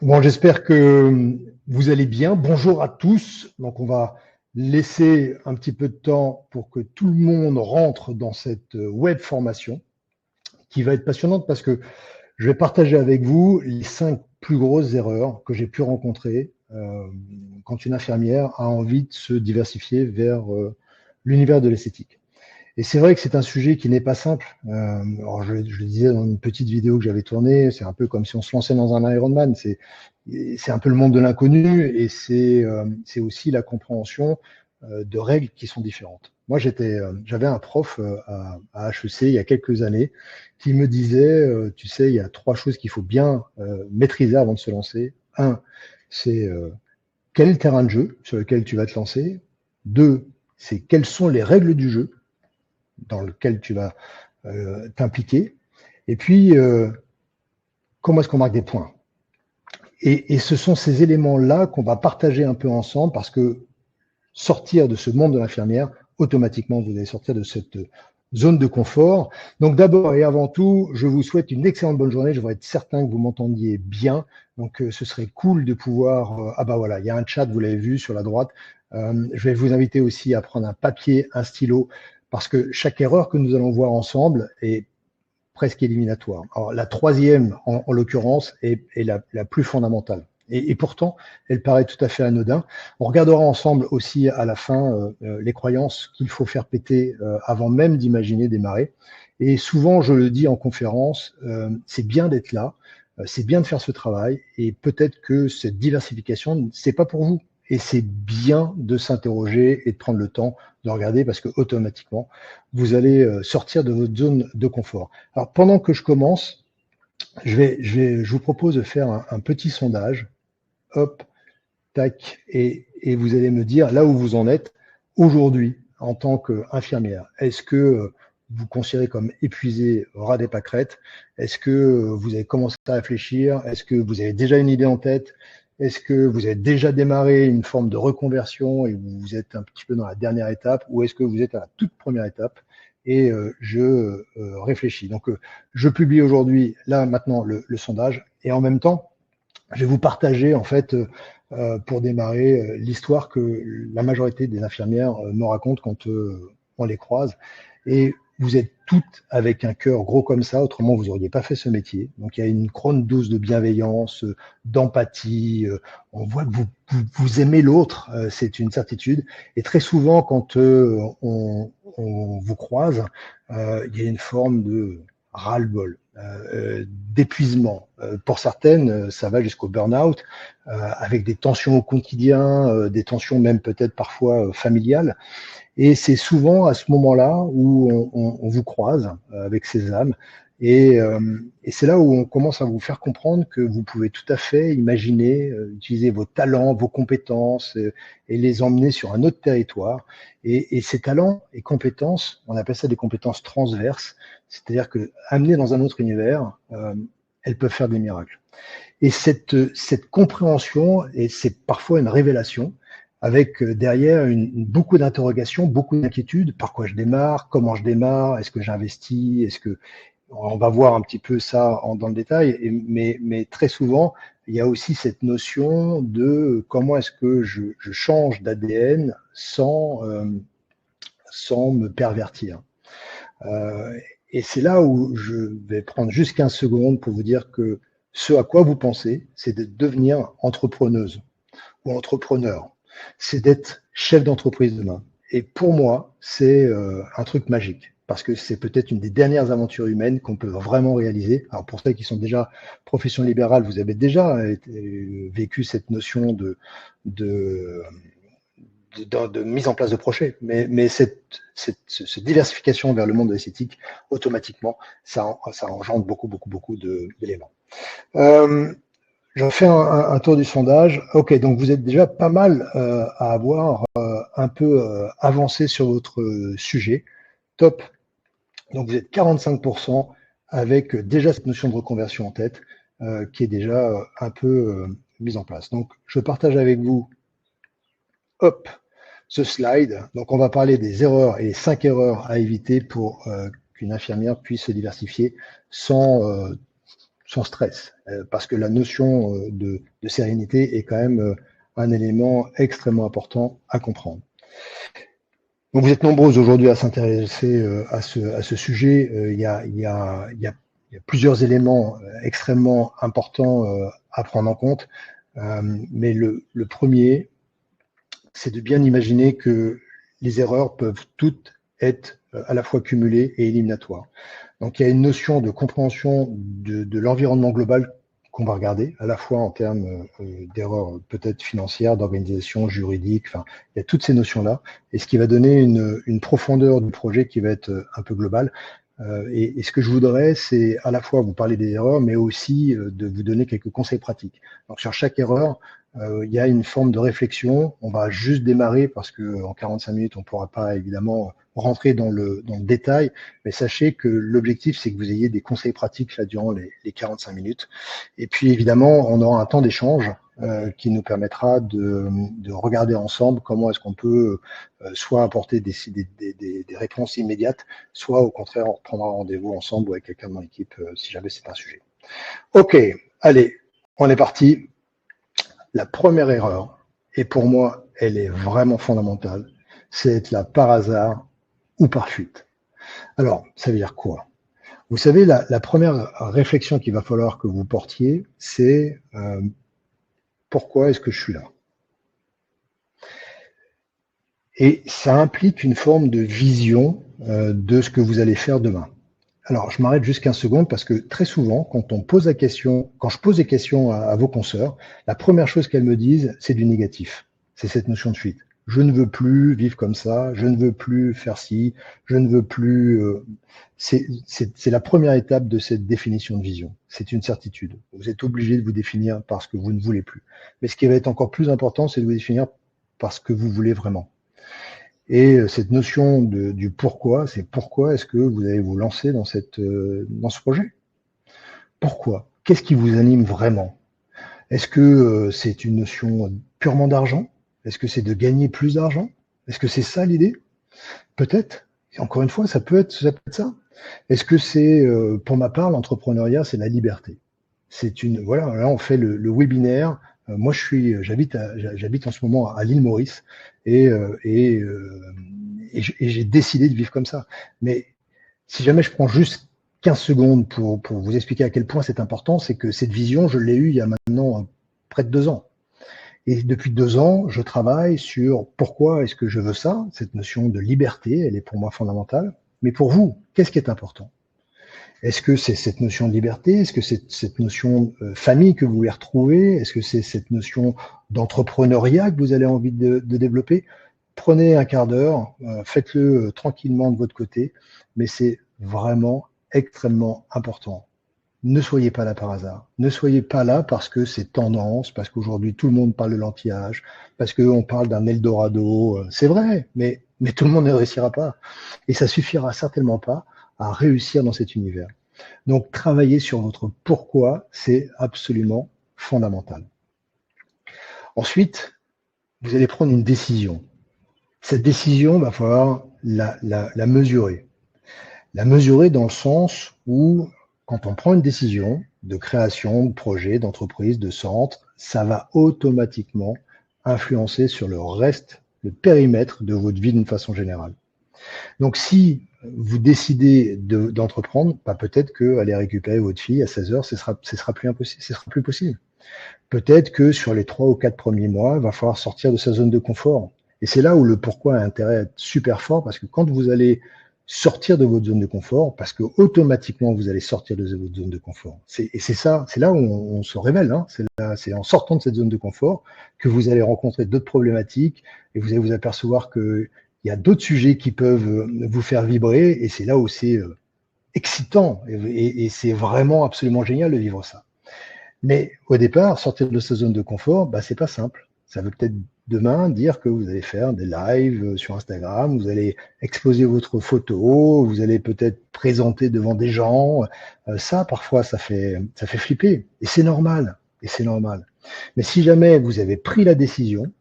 Bon, j'espère que vous allez bien. Bonjour à tous. Donc, on va laisser un petit peu de temps pour que tout le monde rentre dans cette web formation qui va être passionnante parce que je vais partager avec vous les 5 plus grosses erreurs que j'ai pu rencontrer quand une infirmière a envie de se diversifier vers l'univers de l'esthétique. Et c'est vrai que c'est un sujet qui n'est pas simple. Alors je le disais dans une petite vidéo que j'avais tournée, c'est un peu comme si on se lançait dans un Ironman. C'est un peu le monde de l'inconnu et c'est aussi la compréhension de règles qui sont différentes. Moi, j'avais un prof à HEC il y a quelques années qui me disait, tu sais, il y a 3 choses qu'il faut bien maîtriser avant de se lancer. Un, c'est quel est le terrain de jeu sur lequel tu vas te lancer. 2, c'est quelles sont les règles du jeu dans lequel tu vas t'impliquer. Et puis, comment est-ce qu'on marque des points? Et ce sont ces éléments-là qu'on va partager un peu ensemble parce que sortir de ce monde de l'infirmière, automatiquement, vous allez sortir de cette zone de confort. Donc d'abord et avant tout, je vous souhaite une excellente bonne journée. Je voudrais être certain que vous m'entendiez bien. Donc ce serait cool de pouvoir... ah bah voilà, il y a un chat, vous l'avez vu sur la droite. Je vais vous inviter aussi à prendre un papier, un stylo, parce que chaque erreur que nous allons voir ensemble est presque éliminatoire. Alors, la troisième, en l'occurrence, est la plus fondamentale. Et pourtant, elle paraît tout à fait anodin. On regardera ensemble aussi à la fin les croyances qu'il faut faire péter avant même d'imaginer démarrer. Et souvent, je le dis en conférence, c'est bien d'être là, c'est bien de faire ce travail, et peut-être que cette diversification, c'est pas pour vous. Et c'est bien de s'interroger et de prendre le temps de regarder parce que automatiquement, vous allez sortir de votre zone de confort. Alors, pendant que je commence, je vous propose de faire un petit sondage. Hop, tac, et vous allez me dire là où vous en êtes aujourd'hui en tant qu'infirmière. Est-ce que vous considérez comme épuisé, ras des pâquerettes? Est-ce que vous avez commencé à réfléchir? Est-ce que vous avez déjà une idée en tête? Est-ce que vous avez déjà démarré une forme de reconversion et vous êtes un petit peu dans la dernière étape? Ou est-ce que vous êtes à la toute première étape? Et je réfléchis. Donc, je publie aujourd'hui, là, maintenant, le sondage. Et en même temps, je vais vous partager, en fait, pour démarrer, l'histoire que la majorité des infirmières me racontent quand on les croise. Et vous êtes toutes avec un cœur gros comme ça, autrement vous n'auriez pas fait ce métier. Donc il y a une grande dose de bienveillance, d'empathie. On voit que vous aimez l'autre, c'est une certitude. Et très souvent, quand on vous croise, il y a une forme de ras-le-bol, d'épuisement. Pour certaines, ça va jusqu'au burn-out, avec des tensions au quotidien, des tensions même peut-être parfois familiales. Et c'est souvent à ce moment-là où on vous croise avec ces âmes. Et c'est là où on commence à vous faire comprendre que vous pouvez tout à fait imaginer, utiliser vos talents, vos compétences et les emmener sur un autre territoire. Et ces talents et compétences, on appelle ça des compétences transverses, c'est-à-dire que amenées dans un autre univers, elles peuvent faire des miracles. Et cette compréhension, et c'est parfois une révélation, avec derrière beaucoup d'interrogations, beaucoup d'inquiétudes. Par quoi je démarre? Comment je démarre? Est-ce que j'investis? Est-ce que on va voir un petit peu ça dans le détail, mais très souvent, il y a aussi cette notion de comment est-ce que je change d'ADN sans me pervertir. Et c'est là où je vais prendre juste 15 secondes pour vous dire que ce à quoi vous pensez, c'est de devenir entrepreneuse ou entrepreneur. C'est d'être chef d'entreprise demain. Et pour moi, c'est un truc magique parce que c'est peut-être une des dernières aventures humaines qu'on peut vraiment réaliser. Alors pour ceux qui sont déjà profession libérale, vous avez déjà vécu cette notion de mise en place de projets, mais cette diversification vers le monde de l'esthétique, automatiquement, ça engendre beaucoup d'éléments. Je fais un tour du sondage. Ok, donc vous êtes déjà pas mal à avoir un peu avancé sur votre sujet. Top. Donc vous êtes 45% avec déjà cette notion de reconversion en tête qui est déjà un peu mise en place. Donc je partage avec vous, hop, ce slide. Donc on va parler des erreurs et les 5 erreurs à éviter pour qu'une infirmière puisse se diversifier sans sans stress, parce que la notion de sérénité est quand même un élément extrêmement important à comprendre. Donc vous êtes nombreux aujourd'hui à s'intéresser à ce sujet. Il y a plusieurs éléments extrêmement importants à prendre en compte, mais le premier, c'est de bien imaginer que les erreurs peuvent toutes être à la fois cumulées et éliminatoires. Donc il y a une notion de compréhension de l'environnement global qu'on va regarder, à la fois en termes d'erreurs peut-être financières, d'organisation, juridique, enfin, il y a toutes ces notions-là, et ce qui va donner une profondeur du projet qui va être un peu globale. Et ce que je voudrais, c'est à la fois vous parler des erreurs, mais aussi de vous donner quelques conseils pratiques. Donc sur chaque erreur, il y a une forme de réflexion. On va juste démarrer parce que en 45 minutes, on ne pourra pas évidemment rentrer dans le détail, mais sachez que l'objectif, c'est que vous ayez des conseils pratiques là durant les 45 minutes. Et puis évidemment, on aura un temps d'échange qui nous permettra de regarder ensemble comment est-ce qu'on peut soit apporter des réponses immédiates, soit au contraire, on reprendra rendez-vous ensemble ou avec quelqu'un de mon équipe si jamais c'est un sujet. Ok, allez, on est parti. La première erreur, et pour moi, elle est vraiment fondamentale, c'est être là par hasard ou par fuite. Alors, ça veut dire quoi? Vous savez, la première réflexion qu'il va falloir que vous portiez, c'est pourquoi est-ce que je suis là? Et ça implique une forme de vision de ce que vous allez faire demain. Alors, je m'arrête juste 15 secondes parce que très souvent, quand je pose des questions à vos consoeurs, la première chose qu'elles me disent, c'est du négatif. C'est cette notion de fuite. Je ne veux plus vivre comme ça, je ne veux plus faire ci, je ne veux plus... C'est la première étape de cette définition de vision. C'est une certitude. Vous êtes obligé de vous définir parce que vous ne voulez plus. Mais ce qui va être encore plus important, c'est de vous définir parce que vous voulez vraiment. Et cette notion du pourquoi, c'est pourquoi est-ce que vous allez vous lancer dans ce projet? Pourquoi? Qu'est-ce qui vous anime vraiment? Est-ce que c'est une notion purement d'argent? Est-ce que c'est de gagner plus d'argent? Est-ce que c'est ça l'idée? Peut-être. Et encore une fois, ça peut être ça. Est-ce que c'est, pour ma part, l'entrepreneuriat, c'est la liberté? Voilà, là on fait le webinaire. Moi, j'habite en ce moment à l'île Maurice et j'ai décidé de vivre comme ça. Mais si jamais je prends juste 15 secondes pour vous expliquer à quel point c'est important, c'est que cette vision, je l'ai eue il y a maintenant près de 2 ans. Et depuis 2 ans, je travaille sur pourquoi est-ce que je veux ça. Cette notion de liberté, elle est pour moi fondamentale. Mais pour vous, qu'est-ce qui est important? Est-ce que c'est cette notion de liberté? Est-ce que c'est cette notion de famille que vous voulez retrouver? Est-ce que c'est cette notion d'entrepreneuriat que vous avez envie de développer? Prenez un quart d'heure, faites-le tranquillement de votre côté, mais c'est vraiment extrêmement important. Ne soyez pas là par hasard. Ne soyez pas là parce que c'est tendance, parce qu'aujourd'hui tout le monde parle de l'anti-âge, parce qu'on parle d'un Eldorado. C'est vrai, mais tout le monde ne réussira pas. Et ça suffira certainement pas à réussir dans cet univers. Donc, travailler sur votre pourquoi, c'est absolument fondamental. Ensuite, vous allez prendre une décision. Cette décision, il va falloir la mesurer. La mesurer dans le sens où, quand on prend une décision de création, de projet, d'entreprise, de centre, ça va automatiquement influencer sur le reste, le périmètre de votre vie d'une façon générale. Donc, si vous décidez d'entreprendre, peut-être qu'aller récupérer votre fille à 16h, ce sera plus possible. Peut-être que sur les 3 ou 4 premiers mois, il va falloir sortir de sa zone de confort. Et c'est là où le pourquoi a intérêt à être super fort, parce que quand vous allez sortir de votre zone de confort, parce que automatiquement vous allez sortir de votre zone de confort. C'est là où on se révèle. Hein. C'est en sortant de cette zone de confort que vous allez rencontrer d'autres problématiques et vous allez vous apercevoir que il y a d'autres sujets qui peuvent vous faire vibrer et c'est là où c'est excitant et c'est vraiment absolument génial de vivre ça. Mais au départ, sortir de sa zone de confort, c'est pas simple. Ça veut peut-être demain dire que vous allez faire des lives sur Instagram, vous allez exposer votre photo, vous allez peut-être présenter devant des gens. Ça, parfois, ça fait flipper et c'est normal. Mais si jamais vous avez pris la décision,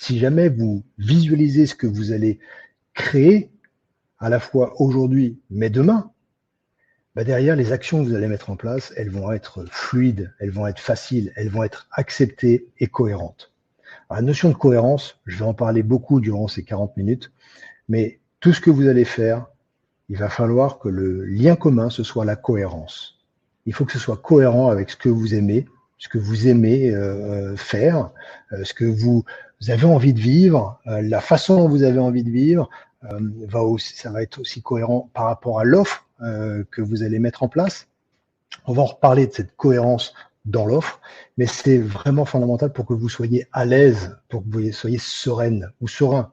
si jamais vous visualisez ce que vous allez créer, à la fois aujourd'hui, mais demain, bah derrière, les actions que vous allez mettre en place, elles vont être fluides, elles vont être faciles, elles vont être acceptées et cohérentes. Alors, la notion de cohérence, je vais en parler beaucoup durant ces 40 minutes, mais tout ce que vous allez faire, il va falloir que le lien commun, ce soit la cohérence. Il faut que ce soit cohérent avec ce que vous aimez faire, ce que vous avez envie de vivre, la façon dont vous avez envie de vivre, ça va être aussi cohérent par rapport à l'offre que vous allez mettre en place. On va en reparler de cette cohérence dans l'offre, mais c'est vraiment fondamental pour que vous soyez à l'aise, pour que vous soyez sereine ou serein.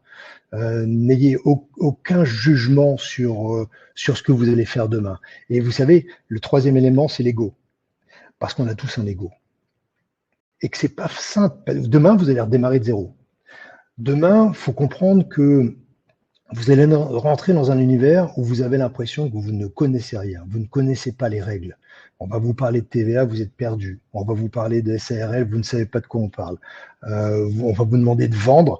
N'ayez aucun jugement sur ce que vous allez faire demain. Et vous savez, le troisième élément, c'est l'ego. Parce qu'on a tous un ego. Et que c'est pas simple. Demain, vous allez redémarrer de zéro. Demain, il faut comprendre que vous allez rentrer dans un univers où vous avez l'impression que vous ne connaissez rien. Vous ne connaissez pas les règles. On va vous parler de TVA, vous êtes perdu. On va vous parler de SARL, vous ne savez pas de quoi on parle. On va vous demander de vendre.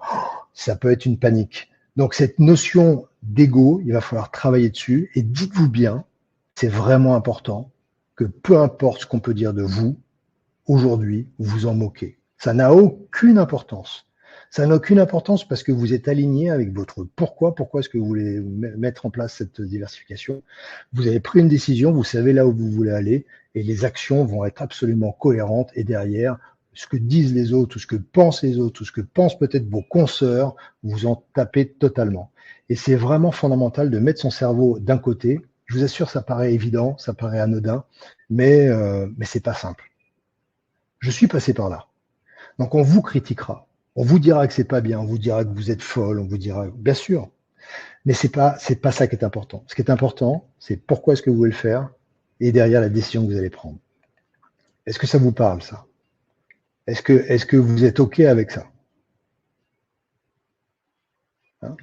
Ça peut être une panique. Donc, cette notion d'ego, il va falloir travailler dessus. Et dites-vous bien, c'est vraiment important que peu importe ce qu'on peut dire de vous, aujourd'hui, vous vous en moquez. Ça n'a aucune importance. Ça n'a aucune importance parce que vous êtes aligné avec votre pourquoi. Pourquoi est-ce que vous voulez mettre en place cette diversification? Vous avez pris une décision, vous savez là où vous voulez aller et les actions vont être absolument cohérentes. Et derrière, ce que disent les autres, ou ce que pensent les autres, ou ce que pensent peut-être vos consoeurs, vous en tapez totalement. Et c'est vraiment fondamental de mettre son cerveau d'un côté. Je vous assure, ça paraît évident, ça paraît anodin, mais c'est pas simple. Je suis passé par là. Donc on vous critiquera. On vous dira que c'est pas bien, on vous dira que vous êtes folle, on vous dira, bien sûr. Mais c'est pas ça qui est important. Ce qui est important, c'est pourquoi est-ce que vous voulez le faire et derrière la décision que vous allez prendre. Est-ce que ça vous parle, ça? Est-ce que vous êtes OK avec ça? Hein?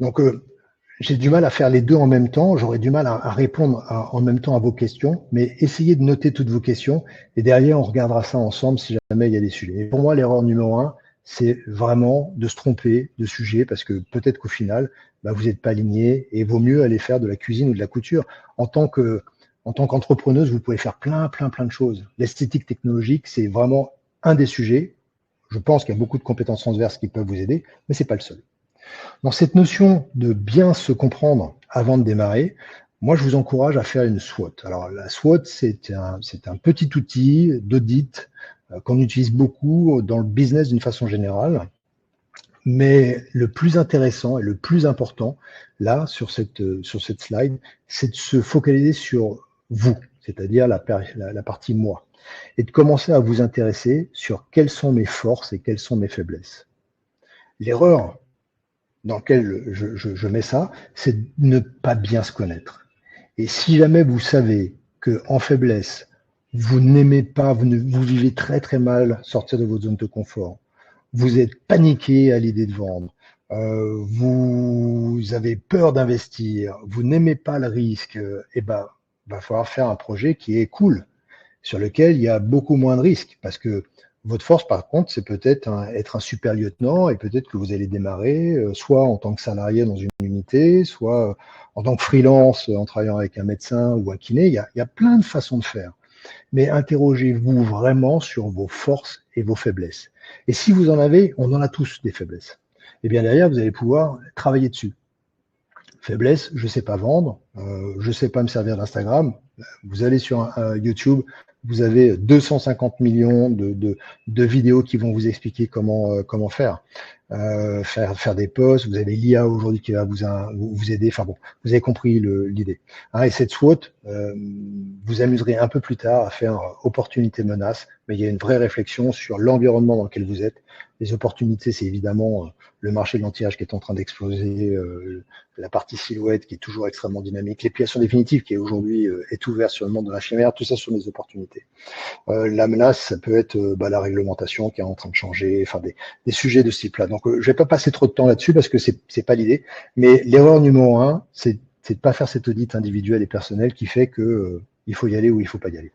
Donc, j'ai du mal à faire les deux en même temps. J'aurais du mal à répondre en même temps à vos questions, mais essayez de noter toutes vos questions et derrière, on regardera ça ensemble si jamais il y a des sujets. Et pour moi, l'erreur numéro 1, c'est vraiment de se tromper de sujet parce que peut-être qu'au final, vous n'êtes pas aligné et vaut mieux aller faire de la cuisine ou de la couture. En tant qu'entrepreneuse, vous pouvez faire plein de choses. L'esthétique technologique, c'est vraiment un des sujets. Je pense qu'il y a beaucoup de compétences transverses qui peuvent vous aider, mais c'est pas le seul. Dans cette notion de bien se comprendre avant de démarrer, moi, je vous encourage à faire une SWOT. Alors, la SWOT, c'est un petit outil d'audit qu'on utilise beaucoup dans le business d'une façon générale. Mais le plus intéressant et le plus important, là, sur cette slide, c'est de se focaliser sur vous, c'est-à-dire la partie moi, et de commencer à vous intéresser sur quelles sont mes forces et quelles sont mes faiblesses. L'erreur dans laquelle je mets ça, c'est de ne pas bien se connaître. Et si jamais vous savez que en faiblesse, vous n'aimez pas, vous vivez très mal sortir de votre zone de confort, vous êtes paniqué à l'idée de vendre, vous avez peur d'investir, vous n'aimez pas le risque, va falloir faire un projet qui est cool, sur lequel il y a beaucoup moins de risques, parce que votre force, par contre, c'est peut-être être un super lieutenant et peut-être que vous allez démarrer soit en tant que salarié dans une unité, soit en tant que freelance en travaillant avec un médecin ou un kiné. Il y a plein de façons de faire. Mais interrogez-vous vraiment sur vos forces et vos faiblesses. Et si vous en avez, on en a tous des faiblesses. Et bien derrière, vous allez pouvoir travailler dessus. Faiblesse, je ne sais pas vendre, je ne sais pas me servir d'Instagram. Vous allez sur YouTube, vous avez 250 millions de vidéos qui vont vous expliquer comment faire. Faire des posts, vous avez l'IA aujourd'hui qui va vous aider. Enfin bon, vous avez compris l'idée. Et cette SWOT, vous amuserez un peu plus tard à faire opportunité menace, mais il y a une vraie réflexion sur l'environnement dans lequel vous êtes. Les opportunités, c'est évidemment le marché de l'anti-âge qui est en train d'exploser, la partie silhouette qui est toujours extrêmement dynamique, l'épilation définitive qui aujourd'hui est ouverte sur le monde de l'infirmière, tout ça sont des opportunités. La menace, ça peut être la réglementation qui est en train de changer, enfin des sujets de ce type-là. Donc, je vais pas passer trop de temps là-dessus parce que c'est pas l'idée. Mais l'erreur numéro 1, c'est de pas faire cet audit individuel et personnel qui fait que il faut y aller ou il faut pas y aller.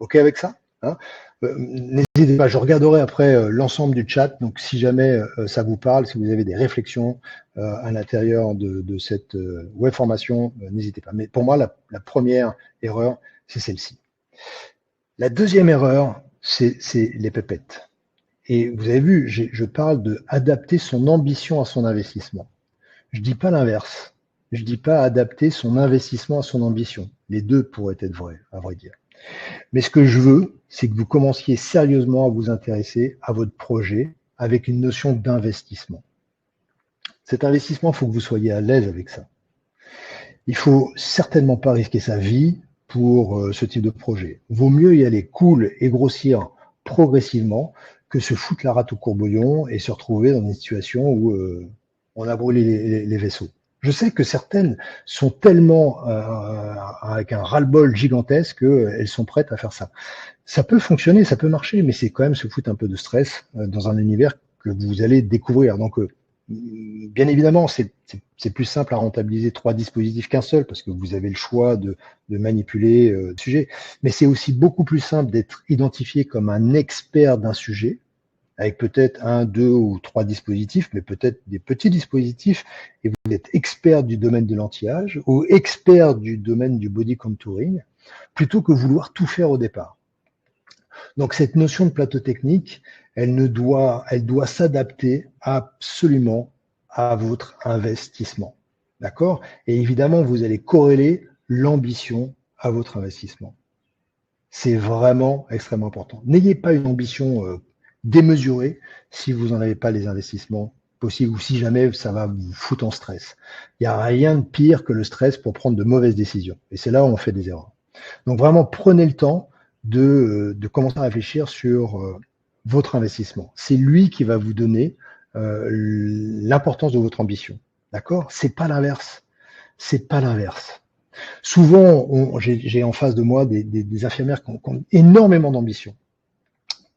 OK avec ça, hein? N'hésitez pas, je regarderai après l'ensemble du chat, donc si jamais ça vous parle, si vous avez des réflexions à l'intérieur de cette web formation, n'hésitez pas. Mais pour moi, la première erreur, c'est celle-ci. La deuxième erreur, c'est les pépettes. Et vous avez vu, je parle de adapter son ambition à son investissement. Je dis pas l'inverse. Je dis pas adapter son investissement à son ambition. Les deux pourraient être vrais, à vrai dire. Mais ce que je veux, c'est que vous commenciez sérieusement à vous intéresser à votre projet avec une notion d'investissement. Cet investissement, il faut que vous soyez à l'aise avec ça. Il faut certainement pas risquer sa vie pour ce type de projet. Vaut mieux y aller cool et grossir progressivement que se foutre la rate au courbouillon et se retrouver dans une situation où on a brûlé les vaisseaux. Je sais que certaines sont tellement avec un ras-le-bol gigantesque qu'elles sont prêtes à faire ça. Ça peut fonctionner, ça peut marcher, mais c'est quand même se foutre un peu de stress dans un univers que vous allez découvrir. Donc, bien évidemment, c'est plus simple à rentabiliser 3 dispositifs qu'un seul parce que vous avez le choix de manipuler le sujet. Mais c'est aussi beaucoup plus simple d'être identifié comme un expert d'un sujet avec peut-être 1, 2 ou 3 dispositifs, mais peut-être des petits dispositifs, et vous êtes expert du domaine de l'anti-âge ou expert du domaine du body contouring, plutôt que vouloir tout faire au départ. Donc cette notion de plateau technique, elle doit s'adapter absolument à votre investissement. D'accord? Et évidemment, vous allez corréler l'ambition à votre investissement. C'est vraiment extrêmement important. N'ayez pas une ambition démesurée si vous n'en avez pas les investissements possibles ou si jamais ça va vous foutre en stress. Il n'y a rien de pire que le stress pour prendre de mauvaises décisions. Et c'est là où on fait des erreurs. Donc vraiment, prenez le temps de commencer à réfléchir sur votre investissement. C'est lui qui va vous donner l'importance de votre ambition. D'accord? C'est pas l'inverse. C'est pas l'inverse. Souvent, j'ai en face de moi des infirmières qui ont énormément d'ambition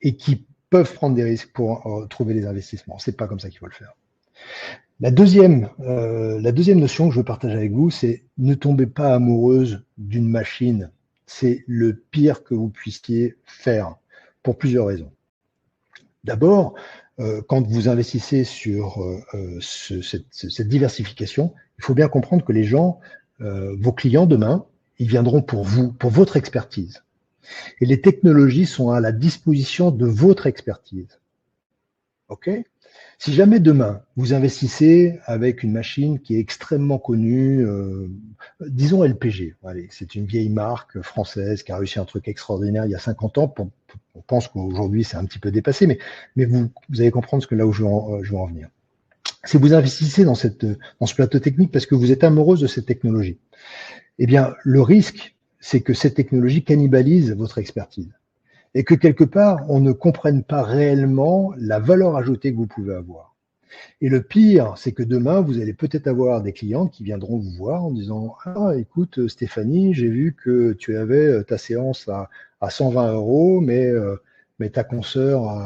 et qui peuvent prendre des risques pour trouver des investissements. C'est pas comme ça qu'il faut le faire. La deuxième notion que je veux partager avec vous, c'est ne tombez pas amoureuse d'une machine. C'est le pire que vous puissiez faire pour plusieurs raisons. D'abord, quand vous investissez sur cette diversification, il faut bien comprendre que les gens, vos clients demain, ils viendront pour vous, pour votre expertise. Et les technologies sont à la disposition de votre expertise. OK ? Si jamais demain, vous investissez avec une machine qui est extrêmement connue, disons LPG, allez, c'est une vieille marque française qui a réussi un truc extraordinaire il y a 50 ans. On pense qu'aujourd'hui, c'est un petit peu dépassé, mais vous allez comprendre là où je veux en venir. Si vous investissez dans ce plateau technique parce que vous êtes amoureuse de cette technologie, eh bien, le risque, c'est que cette technologie cannibalise votre expertise et que quelque part, on ne comprenne pas réellement la valeur ajoutée que vous pouvez avoir. Et le pire, c'est que demain, vous allez peut-être avoir des clients qui viendront vous voir en disant « Ah, écoute Stéphanie, j'ai vu que tu avais ta séance à 120 €, mais ta consoeur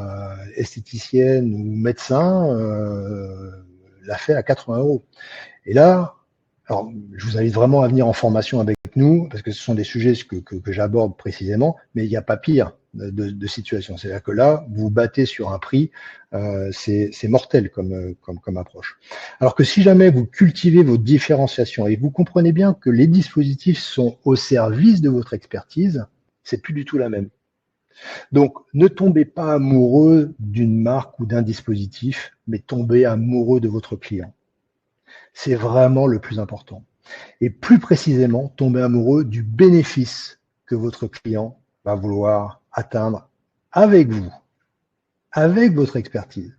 esthéticienne ou médecin l'a fait à 80 €. » Et là, alors, je vous invite vraiment à venir en formation avec nous, parce que ce sont des sujets que j'aborde précisément, mais il n'y a pas pire de situation. C'est-à-dire que là, vous vous battez sur un prix, c'est mortel comme approche. Alors que si jamais vous cultivez vos différenciations et vous comprenez bien que les dispositifs sont au service de votre expertise, c'est plus du tout la même. Donc, ne tombez pas amoureux d'une marque ou d'un dispositif, mais tombez amoureux de votre client. C'est vraiment le plus important. Et plus précisément, tomber amoureux du bénéfice que votre client va vouloir atteindre avec vous, avec votre expertise.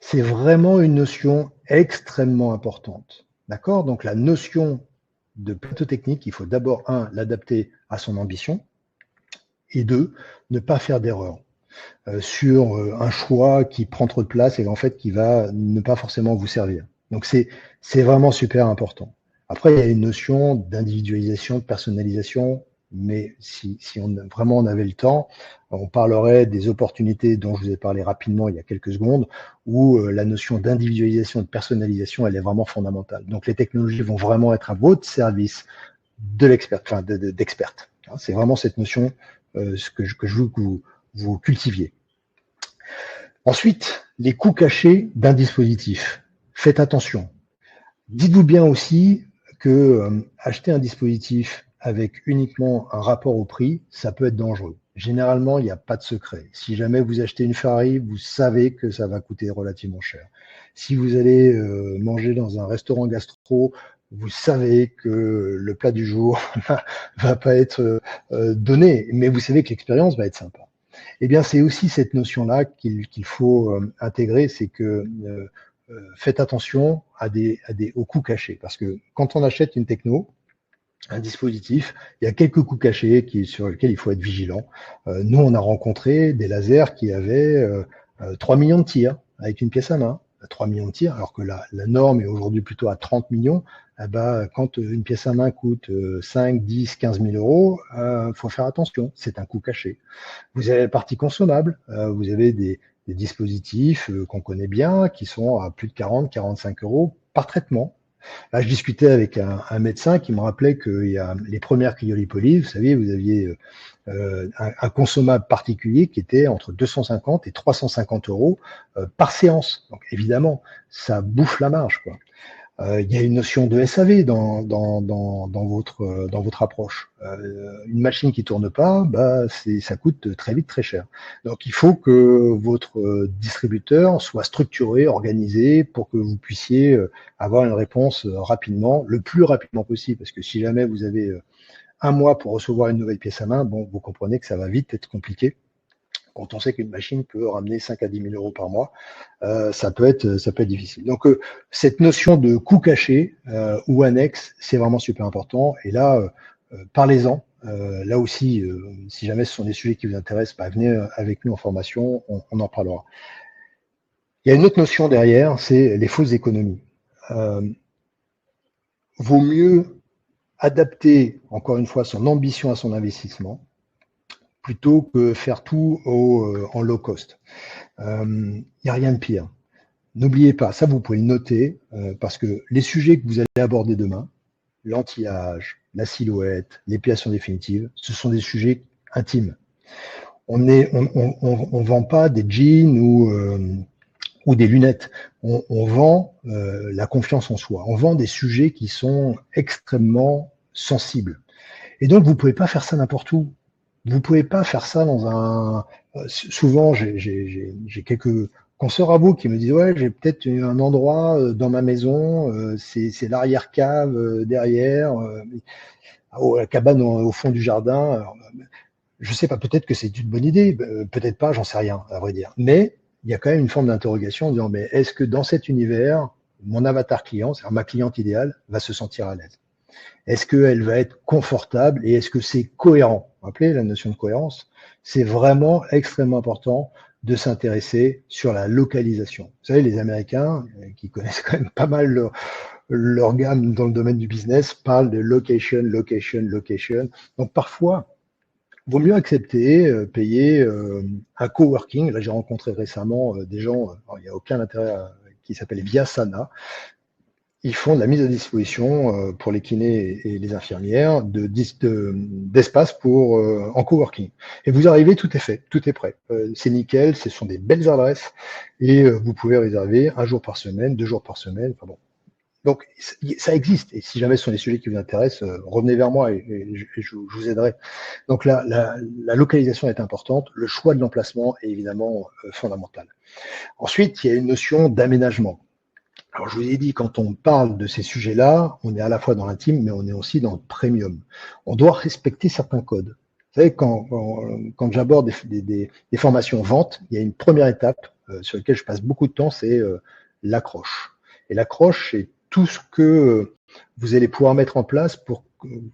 C'est vraiment une notion extrêmement importante. D'accord? Donc la notion de plateau technique, il faut d'abord, 1, l'adapter à son ambition, et 2, ne pas faire d'erreur sur un choix qui prend trop de place et en fait qui va ne pas forcément vous servir. Donc c'est vraiment super important. Après, il y a une notion d'individualisation, de personnalisation, mais si vraiment on avait le temps, on parlerait des opportunités dont je vous ai parlé rapidement il y a quelques secondes, où la notion d'individualisation et de personnalisation, elle est vraiment fondamentale. Donc les technologies vont vraiment être à votre service d'experte. C'est vraiment cette notion que je veux que vous cultiviez. Ensuite, les coûts cachés d'un dispositif. Faites attention. Dites-vous bien aussi que acheter un dispositif avec uniquement un rapport au prix, ça peut être dangereux. Généralement, il n'y a pas de secret. Si jamais vous achetez une Ferrari, vous savez que ça va coûter relativement cher. Si vous allez manger dans un restaurant gastro, vous savez que le plat du jour va pas être donné, mais vous savez que l'expérience va être sympa. Eh bien, c'est aussi cette notion-là qu'il faut intégrer, c'est que faites attention aux coûts cachés, parce que quand on achète une techno, un dispositif, il y a quelques coûts cachés sur lesquels il faut être vigilant. Nous, on a rencontré des lasers qui avaient 3 millions de tirs avec une pièce à main. 3 millions de tirs, alors que la norme est aujourd'hui plutôt à 30 millions. Quand une pièce à main coûte 5, 10, 15 000 euros, faut faire attention, c'est un coût caché. Vous avez la partie consommable, vous avez des dispositifs qu'on connaît bien, qui sont à plus de 40, 45 euros par traitement. Là, je discutais avec un médecin qui me rappelait qu'il y a les premières cryolipolyses, vous savez, vous aviez un consommable particulier qui était entre 250 et 350 euros par séance. Donc évidemment, ça bouffe la marge, quoi. Il y a une notion de SAV dans votre approche. Une machine qui tourne pas, ça coûte très vite très cher. Donc il faut que votre distributeur soit structuré, organisé, pour que vous puissiez avoir une réponse rapidement, le plus rapidement possible. Parce que si jamais vous avez un mois pour recevoir une nouvelle pièce à main, bon, vous comprenez que ça va vite être compliqué. Quand on sait qu'une machine peut ramener 5 à 10 000 euros par mois, ça peut être difficile. Donc, cette notion de coût caché ou annexe, c'est vraiment super important. Et là, parlez-en. Là aussi, si jamais ce sont des sujets qui vous intéressent, venez avec nous en formation, on en parlera. Il y a une autre notion derrière, c'est les fausses économies. Vaut mieux adapter, encore une fois, son ambition à son investissement, plutôt que faire tout en low cost. Il n'y a rien de pire. N'oubliez pas, ça vous pouvez le noter, parce que les sujets que vous allez aborder demain, l'anti-âge, la silhouette, l'épilation définitive, ce sont des sujets intimes. On vend pas des jeans ou des lunettes. On vend la confiance en soi. On vend des sujets qui sont extrêmement sensibles. Et donc, vous pouvez pas faire ça n'importe où. Vous pouvez pas faire ça dans un. Souvent, j'ai quelques consoeurs à vous qui me disent ouais, j'ai peut-être un endroit dans ma maison, c'est l'arrière-cave derrière, la cabane au fond du jardin. Alors, je sais pas, peut-être que c'est une bonne idée, peut-être pas, j'en sais rien, à vrai dire. Mais il y a quand même une forme d'interrogation en disant mais est-ce que dans cet univers, mon avatar client, c'est-à-dire ma cliente idéale, va se sentir à l'aise? Est-ce qu'elle va être confortable et est-ce que c'est cohérent? Vous vous rappelez la notion de cohérence? C'est vraiment extrêmement important de s'intéresser sur la localisation. Vous savez, les Américains, qui connaissent quand même pas mal leur gamme dans le domaine du business, parlent de location, location, location. Donc parfois, vaut mieux accepter, payer un coworking. Là, j'ai rencontré récemment des gens, il n'y a aucun intérêt, qui s'appelle Viasana. Ils font de la mise à disposition pour les kinés et les infirmières d'espace en coworking. Et vous arrivez, tout est fait, tout est prêt. C'est nickel, ce sont des belles adresses et vous pouvez réserver 1 jour par semaine, 2 jours par semaine. Enfin bon. Donc ça existe. Et si jamais ce sont des sujets qui vous intéressent, revenez vers moi et je vous aiderai. Donc la localisation est importante. Le choix de l'emplacement est évidemment fondamental. Ensuite, il y a une notion d'aménagement. Alors, je vous ai dit, quand on parle de ces sujets-là, on est à la fois dans l'intime, mais on est aussi dans le premium. On doit respecter certains codes. Vous savez, quand j'aborde des formations vente, il y a une première étape sur laquelle je passe beaucoup de temps, c'est l'accroche. Et l'accroche, c'est tout ce que vous allez pouvoir mettre en place pour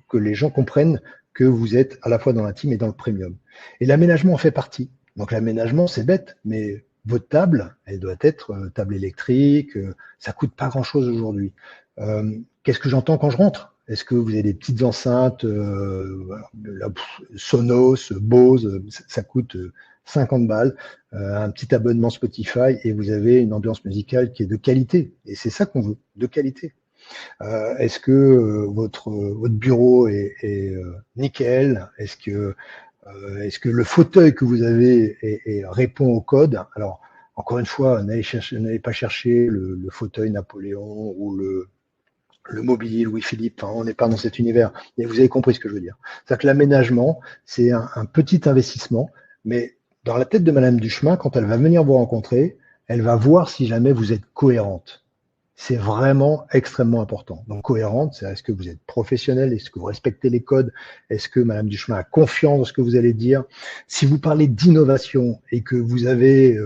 que les gens comprennent que vous êtes à la fois dans l'intime et dans le premium. Et l'aménagement en fait partie. Donc l'aménagement, c'est bête, mais votre table, elle doit être table électrique, ça coûte pas grand-chose aujourd'hui. Qu'est-ce que j'entends quand je rentre? Est-ce que vous avez des petites enceintes Sonos, Bose, ça coûte 50 balles, un petit abonnement Spotify et vous avez une ambiance musicale qui est de qualité. Et c'est ça qu'on veut, de qualité. Est-ce que votre bureau est nickel? Est-ce que Est-ce que le fauteuil que vous avez répond au code? Alors, encore une fois, n'allez pas chercher le fauteuil Napoléon ou le mobilier Louis-Philippe, on n'est pas dans cet univers. Et vous avez compris ce que je veux dire. C'est-à-dire que l'aménagement, c'est un petit investissement, mais dans la tête de Madame Duchemin, quand elle va venir vous rencontrer, elle va voir si jamais vous êtes cohérente. C'est vraiment extrêmement important. Donc cohérente, c'est est-ce que vous êtes professionnel, est-ce que vous respectez les codes, est-ce que Madame Duchemin a confiance dans ce que vous allez dire. Si vous parlez d'innovation et que vous avez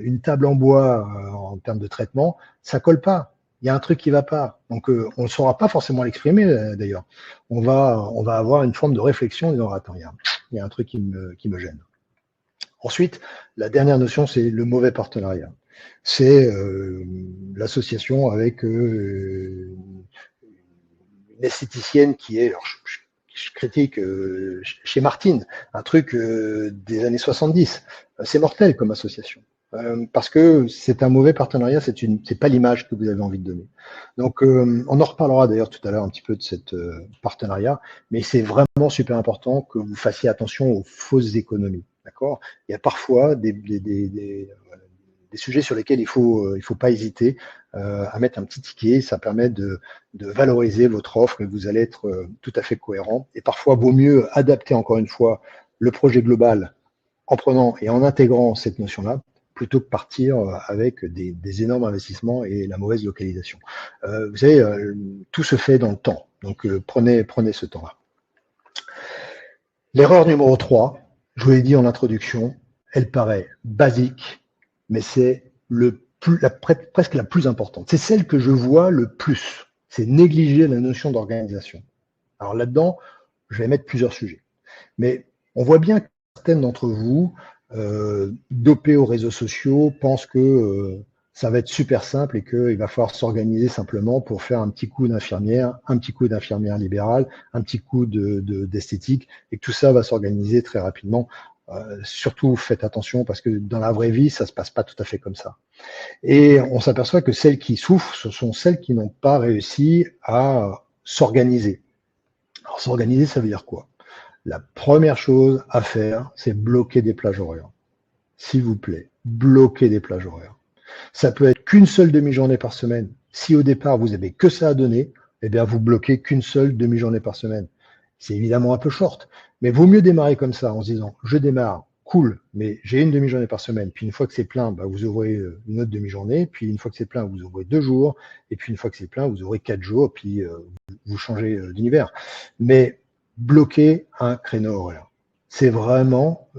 une table en bois en termes de traitement, ça colle pas. Il y a un truc qui va pas. Donc on ne saura pas forcément l'exprimer d'ailleurs. On va avoir une forme de réflexion en disant attends, il y a un truc qui me gêne. Ensuite, la dernière notion, c'est le mauvais partenariat. C'est l'association avec une esthéticienne qui est, alors je critique chez Martine, un truc des années 70. C'est mortel comme association. Parce que c'est un mauvais partenariat, c'est pas l'image que vous avez envie de donner. Donc, on en reparlera d'ailleurs tout à l'heure un petit peu de cette partenariat, mais c'est vraiment super important que vous fassiez attention aux fausses économies. D'accord? Il y a parfois des sujets sur lesquels il faut pas hésiter à mettre un petit ticket. Ça permet de valoriser votre offre et vous allez être tout à fait cohérent. Et parfois, vaut mieux adapter encore une fois le projet global en prenant et en intégrant cette notion-là, plutôt que partir avec des énormes investissements et la mauvaise localisation. Vous savez, tout se fait dans le temps. Donc, prenez ce temps-là. L'erreur numéro 3, je vous l'ai dit en introduction, elle paraît basique, mais c'est presque la plus importante. C'est celle que je vois le plus. C'est négliger la notion d'organisation. Alors là-dedans, je vais mettre plusieurs sujets. Mais on voit bien que certaines d'entre vous, dopés aux réseaux sociaux, pensent que ça va être super simple et qu'il va falloir s'organiser simplement pour faire un petit coup d'infirmière libérale, un petit coup d'esthétique, et que tout ça va s'organiser très rapidement. Surtout, faites attention parce que dans la vraie vie, ça se passe pas tout à fait comme ça. Et on s'aperçoit que celles qui souffrent, ce sont celles qui n'ont pas réussi à s'organiser. Alors, s'organiser, ça veut dire quoi? La première chose à faire, c'est bloquer des plages horaires. S'il vous plaît, bloquez des plages horaires. Ça peut être qu'une seule demi-journée par semaine. Si au départ, vous avez que ça à donner, eh bien, vous bloquez qu'une seule demi-journée par semaine. C'est évidemment un peu short, mais vaut mieux démarrer comme ça en se disant, je démarre, cool, mais j'ai une demi-journée par semaine. Puis une fois que c'est plein, vous ouvrez une autre demi-journée. Puis une fois que c'est plein, vous ouvrez 2 jours. Et puis une fois que c'est plein, vous ouvrez 4 jours. Puis vous changez d'univers. Mais bloquer un créneau horaire. C'est vraiment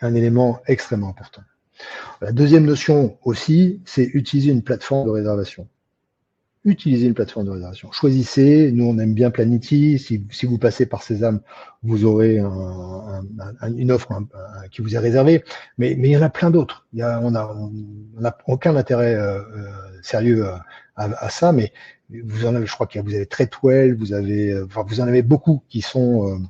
un élément extrêmement important. La deuxième notion aussi, c'est utiliser une plateforme de réservation. Utilisez une plateforme de réservation. Choisissez, nous on aime bien Planity, si vous passez par Sésame, vous aurez une offre qui vous est réservée, mais il y en a plein d'autres. On n'a aucun intérêt sérieux à ça, mais je crois que vous avez Treadwell, vous en avez beaucoup qui sont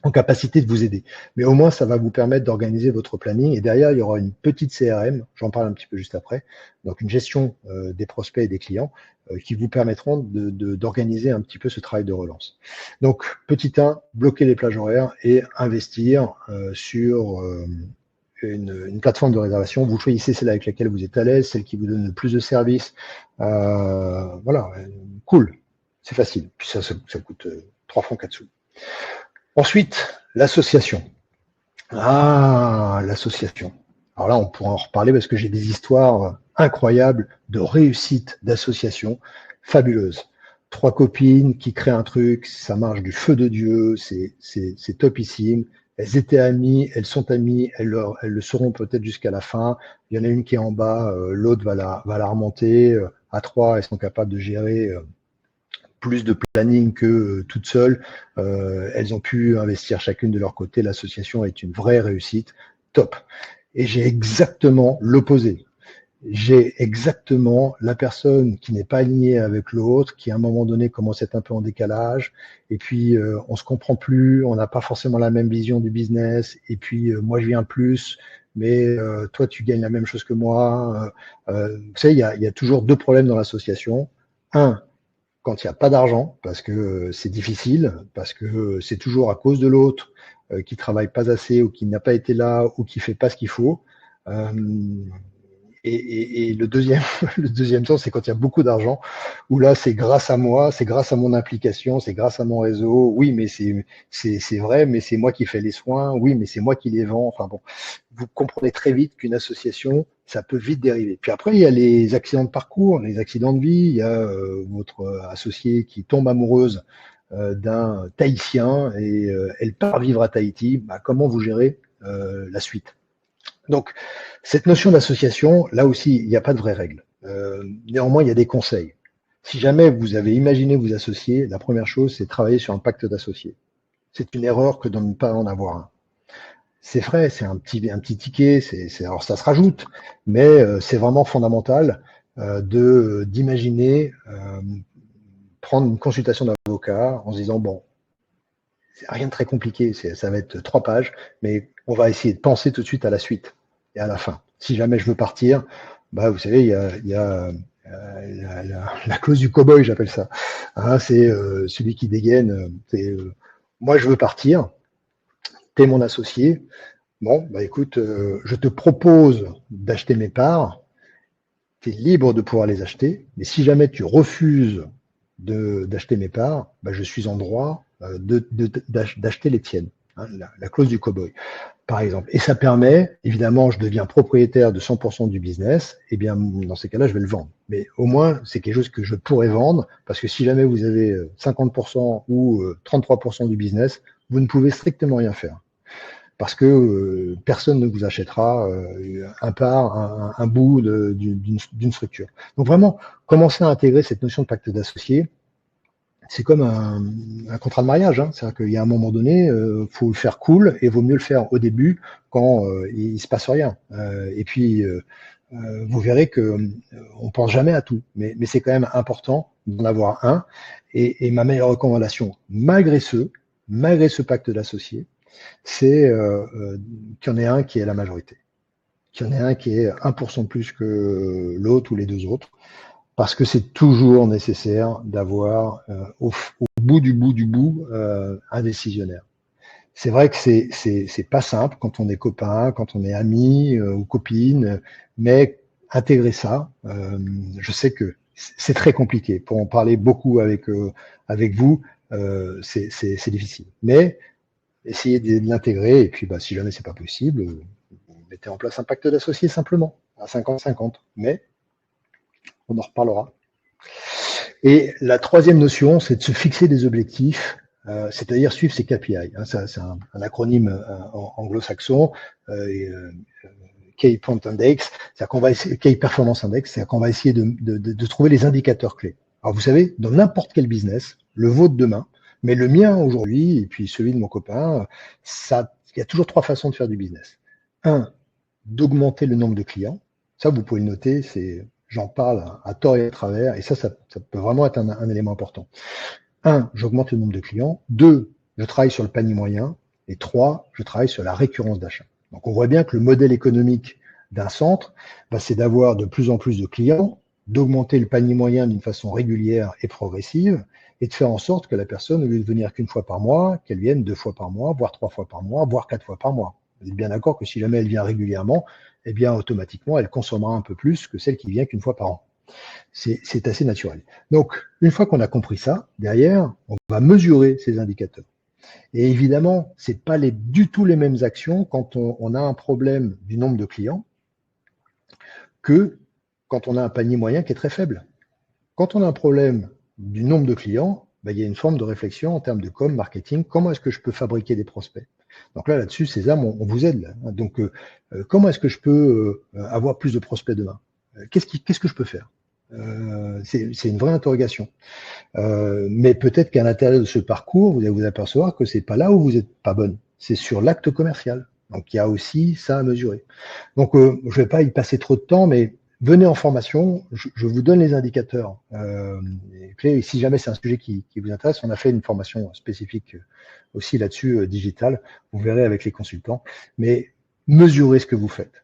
en capacité de vous aider. Mais au moins, ça va vous permettre d'organiser votre planning. Et derrière, il y aura une petite CRM, j'en parle un petit peu juste après, donc une gestion des prospects et des clients qui vous permettront d'organiser un petit peu ce travail de relance. Donc, petit 1, bloquer les plages horaires et investir sur une plateforme de réservation. Vous choisissez celle avec laquelle vous êtes à l'aise, celle qui vous donne le plus de services. Voilà, cool, c'est facile. Puis ça coûte 3 francs 4 sous. Ensuite, l'association. Ah, l'association. Alors là, on pourra en reparler parce que j'ai des histoires incroyables de réussite d'association fabuleuses. 3 copines qui créent un truc, ça marche du feu de Dieu, c'est topissime. Elles étaient amies, elles sont amies, elles le seront peut-être jusqu'à la fin. Il y en a une qui est en bas, l'autre va la remonter. À 3, elles sont capables de gérer plus de planning que toutes seules. Elles ont pu investir chacune de leur côté. L'association est une vraie réussite. Top. Et j'ai exactement l'opposé. J'ai exactement la personne qui n'est pas alignée avec l'autre, qui à un moment donné commence à être un peu en décalage, et puis on se comprend plus, on n'a pas forcément la même vision du business, et puis moi je viens plus, mais toi tu gagnes la même chose que moi. Vous savez, il y a toujours 2 problèmes dans l'association. Un, quand il n'y a pas d'argent, parce que c'est difficile, parce que c'est toujours à cause de l'autre, qui travaille pas assez ou qui n'a pas été là ou qui fait pas ce qu'il faut. Et le deuxième, le deuxième temps, c'est quand il y a beaucoup d'argent, où là, c'est grâce à moi, c'est grâce à mon implication, c'est grâce à mon réseau. Oui, mais c'est vrai, mais c'est moi qui fais les soins. Oui, mais c'est moi qui les vends. Enfin bon, vous comprenez très vite qu'une association, ça peut vite dériver. Puis après, il y a les accidents de parcours, les accidents de vie. Il y a votre associée qui tombe amoureuse d'un Tahitien et elle part vivre à Tahiti. Bah, comment vous gérez la suite? Donc, cette notion d'association, là aussi, il n'y a pas de vraie règle. Néanmoins, il y a des conseils. Si jamais vous avez imaginé vous associer, la première chose, c'est travailler sur un pacte d'associés. C'est une erreur que de ne pas en avoir un. C'est vrai, c'est un petit ticket, alors ça se rajoute, mais c'est vraiment fondamental d'imaginer prendre une consultation d'avocat en se disant, bon, c'est rien de très compliqué, ça va être 3 pages, mais on va essayer de penser tout de suite à la suite et à la fin. Si jamais je veux partir, bah vous savez, il y a la clause du cow-boy, j'appelle ça. Hein, c'est celui qui dégaine. Moi, je veux partir. T'es mon associé. Bon, bah écoute, je te propose d'acheter mes parts. Tu es libre de pouvoir les acheter. Mais si jamais tu refuses d'acheter mes parts, bah, je suis en droit d'acheter les tiennes. Hein, la clause du cow-boy, par exemple. Et ça permet, évidemment, je deviens propriétaire de 100% du business, et bien dans ces cas-là, je vais le vendre. Mais au moins, c'est quelque chose que je pourrais vendre, parce que si jamais vous avez 50% ou 33% du business, vous ne pouvez strictement rien faire. Parce que personne ne vous achètera un bout d'une structure. Donc vraiment, commencer à intégrer cette notion de pacte d'associés, c'est comme un contrat de mariage. Hein. C'est-à-dire qu'il y a un moment donné, faut le faire cool et vaut mieux le faire au début quand il se passe rien. Et puis, vous verrez que on pense jamais à tout, mais c'est quand même important d'en avoir un. Et ma meilleure recommandation, malgré ce pacte d'associés, c'est qu'il y en ait un qui est la majorité, qu'il y en ait un qui est 1% de plus que l'autre ou les deux autres. Parce que c'est toujours nécessaire d'avoir au bout du bout un décisionnaire. C'est vrai que c'est pas simple quand on est copain, quand on est ami ou copine, mais intégrer ça, je sais que c'est très compliqué. Pour en parler beaucoup avec vous, c'est difficile. Mais essayez de l'intégrer et puis bah, si jamais c'est pas possible, mettez en place un pacte d'associés simplement à 50-50. Mais on en reparlera. Et la troisième notion, c'est de se fixer des objectifs, c'est-à-dire suivre ses KPI. Hein, c'est un acronyme anglo-saxon, Key Point Index, c'est-à-dire qu'on va essayer, Key Performance Index, c'est-à-dire qu'on va essayer de trouver les indicateurs clés. Alors vous savez, dans n'importe quel business, le vôtre demain, mais le mien aujourd'hui, et puis celui de mon copain, il y a toujours 3 façons de faire du business. 1, d'augmenter le nombre de clients. Ça, vous pouvez le noter, j'en parle à tort et à travers, et ça peut vraiment être un élément important. 1, j'augmente le nombre de clients. 2, je travaille sur le panier moyen. Et 3, je travaille sur la récurrence d'achat. Donc on voit bien que le modèle économique d'un centre, bah, c'est d'avoir de plus en plus de clients, d'augmenter le panier moyen d'une façon régulière et progressive, et de faire en sorte que la personne, au lieu de venir qu'une fois par mois, qu'elle vienne 2 fois par mois, voire 3 fois par mois, voire 4 fois par mois. Vous êtes bien d'accord que si jamais elle vient régulièrement, eh bien, automatiquement, elle consommera un peu plus que celle qui vient qu'une fois par an. C'est assez naturel. Donc, une fois qu'on a compris ça, derrière, on va mesurer ces indicateurs. Et évidemment, c'est pas du tout les mêmes actions quand on a un problème du nombre de clients que quand on a un panier moyen qui est très faible. Quand on a un problème du nombre de clients, ben, il y a une forme de réflexion en termes de marketing. Comment est-ce que je peux fabriquer des prospects? Donc là-dessus, Sésame, on vous aide. Là. Donc, comment est-ce que je peux avoir plus de prospects demain? Qu'est-ce que je peux faire? C'est une vraie interrogation. Mais peut-être qu'à l'intérieur de ce parcours, vous allez vous apercevoir que c'est pas là où vous n'êtes pas bonne. C'est sur l'acte commercial. Donc, il y a aussi ça à mesurer. Donc, je ne vais pas y passer trop de temps, mais venez en formation, je vous donne les indicateurs clés. Et si jamais c'est un sujet qui vous intéresse, on a fait une formation spécifique aussi là-dessus, digitale. Vous verrez avec les consultants. Mais mesurez ce que vous faites.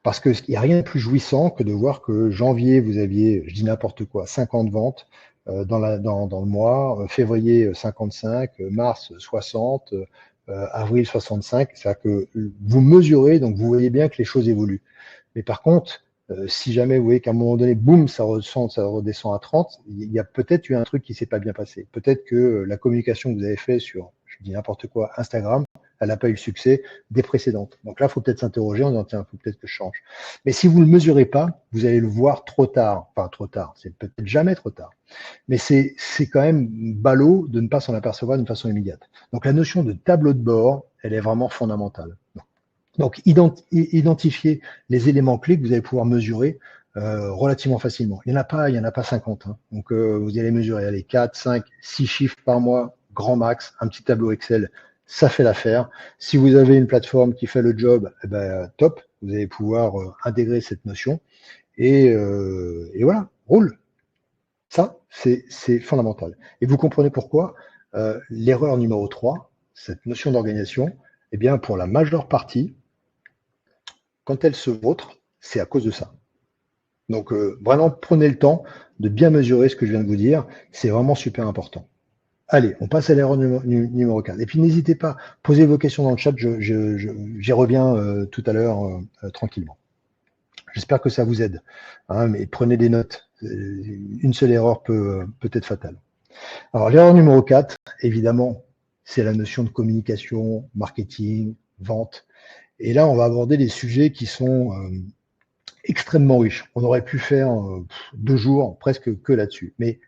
Parce qu'il n'y a rien de plus jouissant que de voir que janvier, vous aviez, je dis n'importe quoi, 50 ventes dans le mois, février 55, mars 60, avril 65. C'est-à-dire que vous mesurez, donc vous voyez bien que les choses évoluent. Mais par contre, si jamais vous voyez qu'à un moment donné, boum, ça redescend à 30, il y a peut-être eu un truc qui s'est pas bien passé. Peut-être que la communication que vous avez fait sur, je dis n'importe quoi, Instagram, elle n'a pas eu le succès des précédentes. Donc là, il faut peut-être s'interroger en disant, tiens, il faut peut-être que je change. Mais si vous ne le mesurez pas, vous allez le voir trop tard. Enfin, trop tard, c'est peut-être jamais trop tard. Mais c'est quand même ballot de ne pas s'en apercevoir d'une façon immédiate. Donc la notion de tableau de bord, elle est vraiment fondamentale. Donc, identifier les éléments clés que vous allez pouvoir mesurer relativement facilement. Il n'y en a pas 50. Hein. Donc, vous allez mesurer les 4, 5, 6 chiffres par mois, grand max, un petit tableau Excel, ça fait l'affaire. Si vous avez une plateforme qui fait le job, eh ben, top, vous allez pouvoir intégrer cette notion. Et voilà, roule. Ça, c'est fondamental. Et vous comprenez pourquoi l'erreur numéro 3, cette notion d'organisation, eh bien, pour la majeure partie, quand elle se vautre, c'est à cause de ça. Donc, vraiment, prenez le temps de bien mesurer ce que je viens de vous dire. C'est vraiment super important. Allez, on passe à l'erreur numéro 4. Et puis, n'hésitez pas, posez vos questions dans le chat. J'y reviens tout à l'heure tranquillement. J'espère que ça vous aide. Hein, mais prenez des notes. Une seule erreur peut être fatale. Alors, l'erreur numéro 4, évidemment, c'est la notion de communication, marketing, vente. Et là, on va aborder des sujets qui sont extrêmement riches. On aurait pu faire 2 jours presque que là-dessus. Mais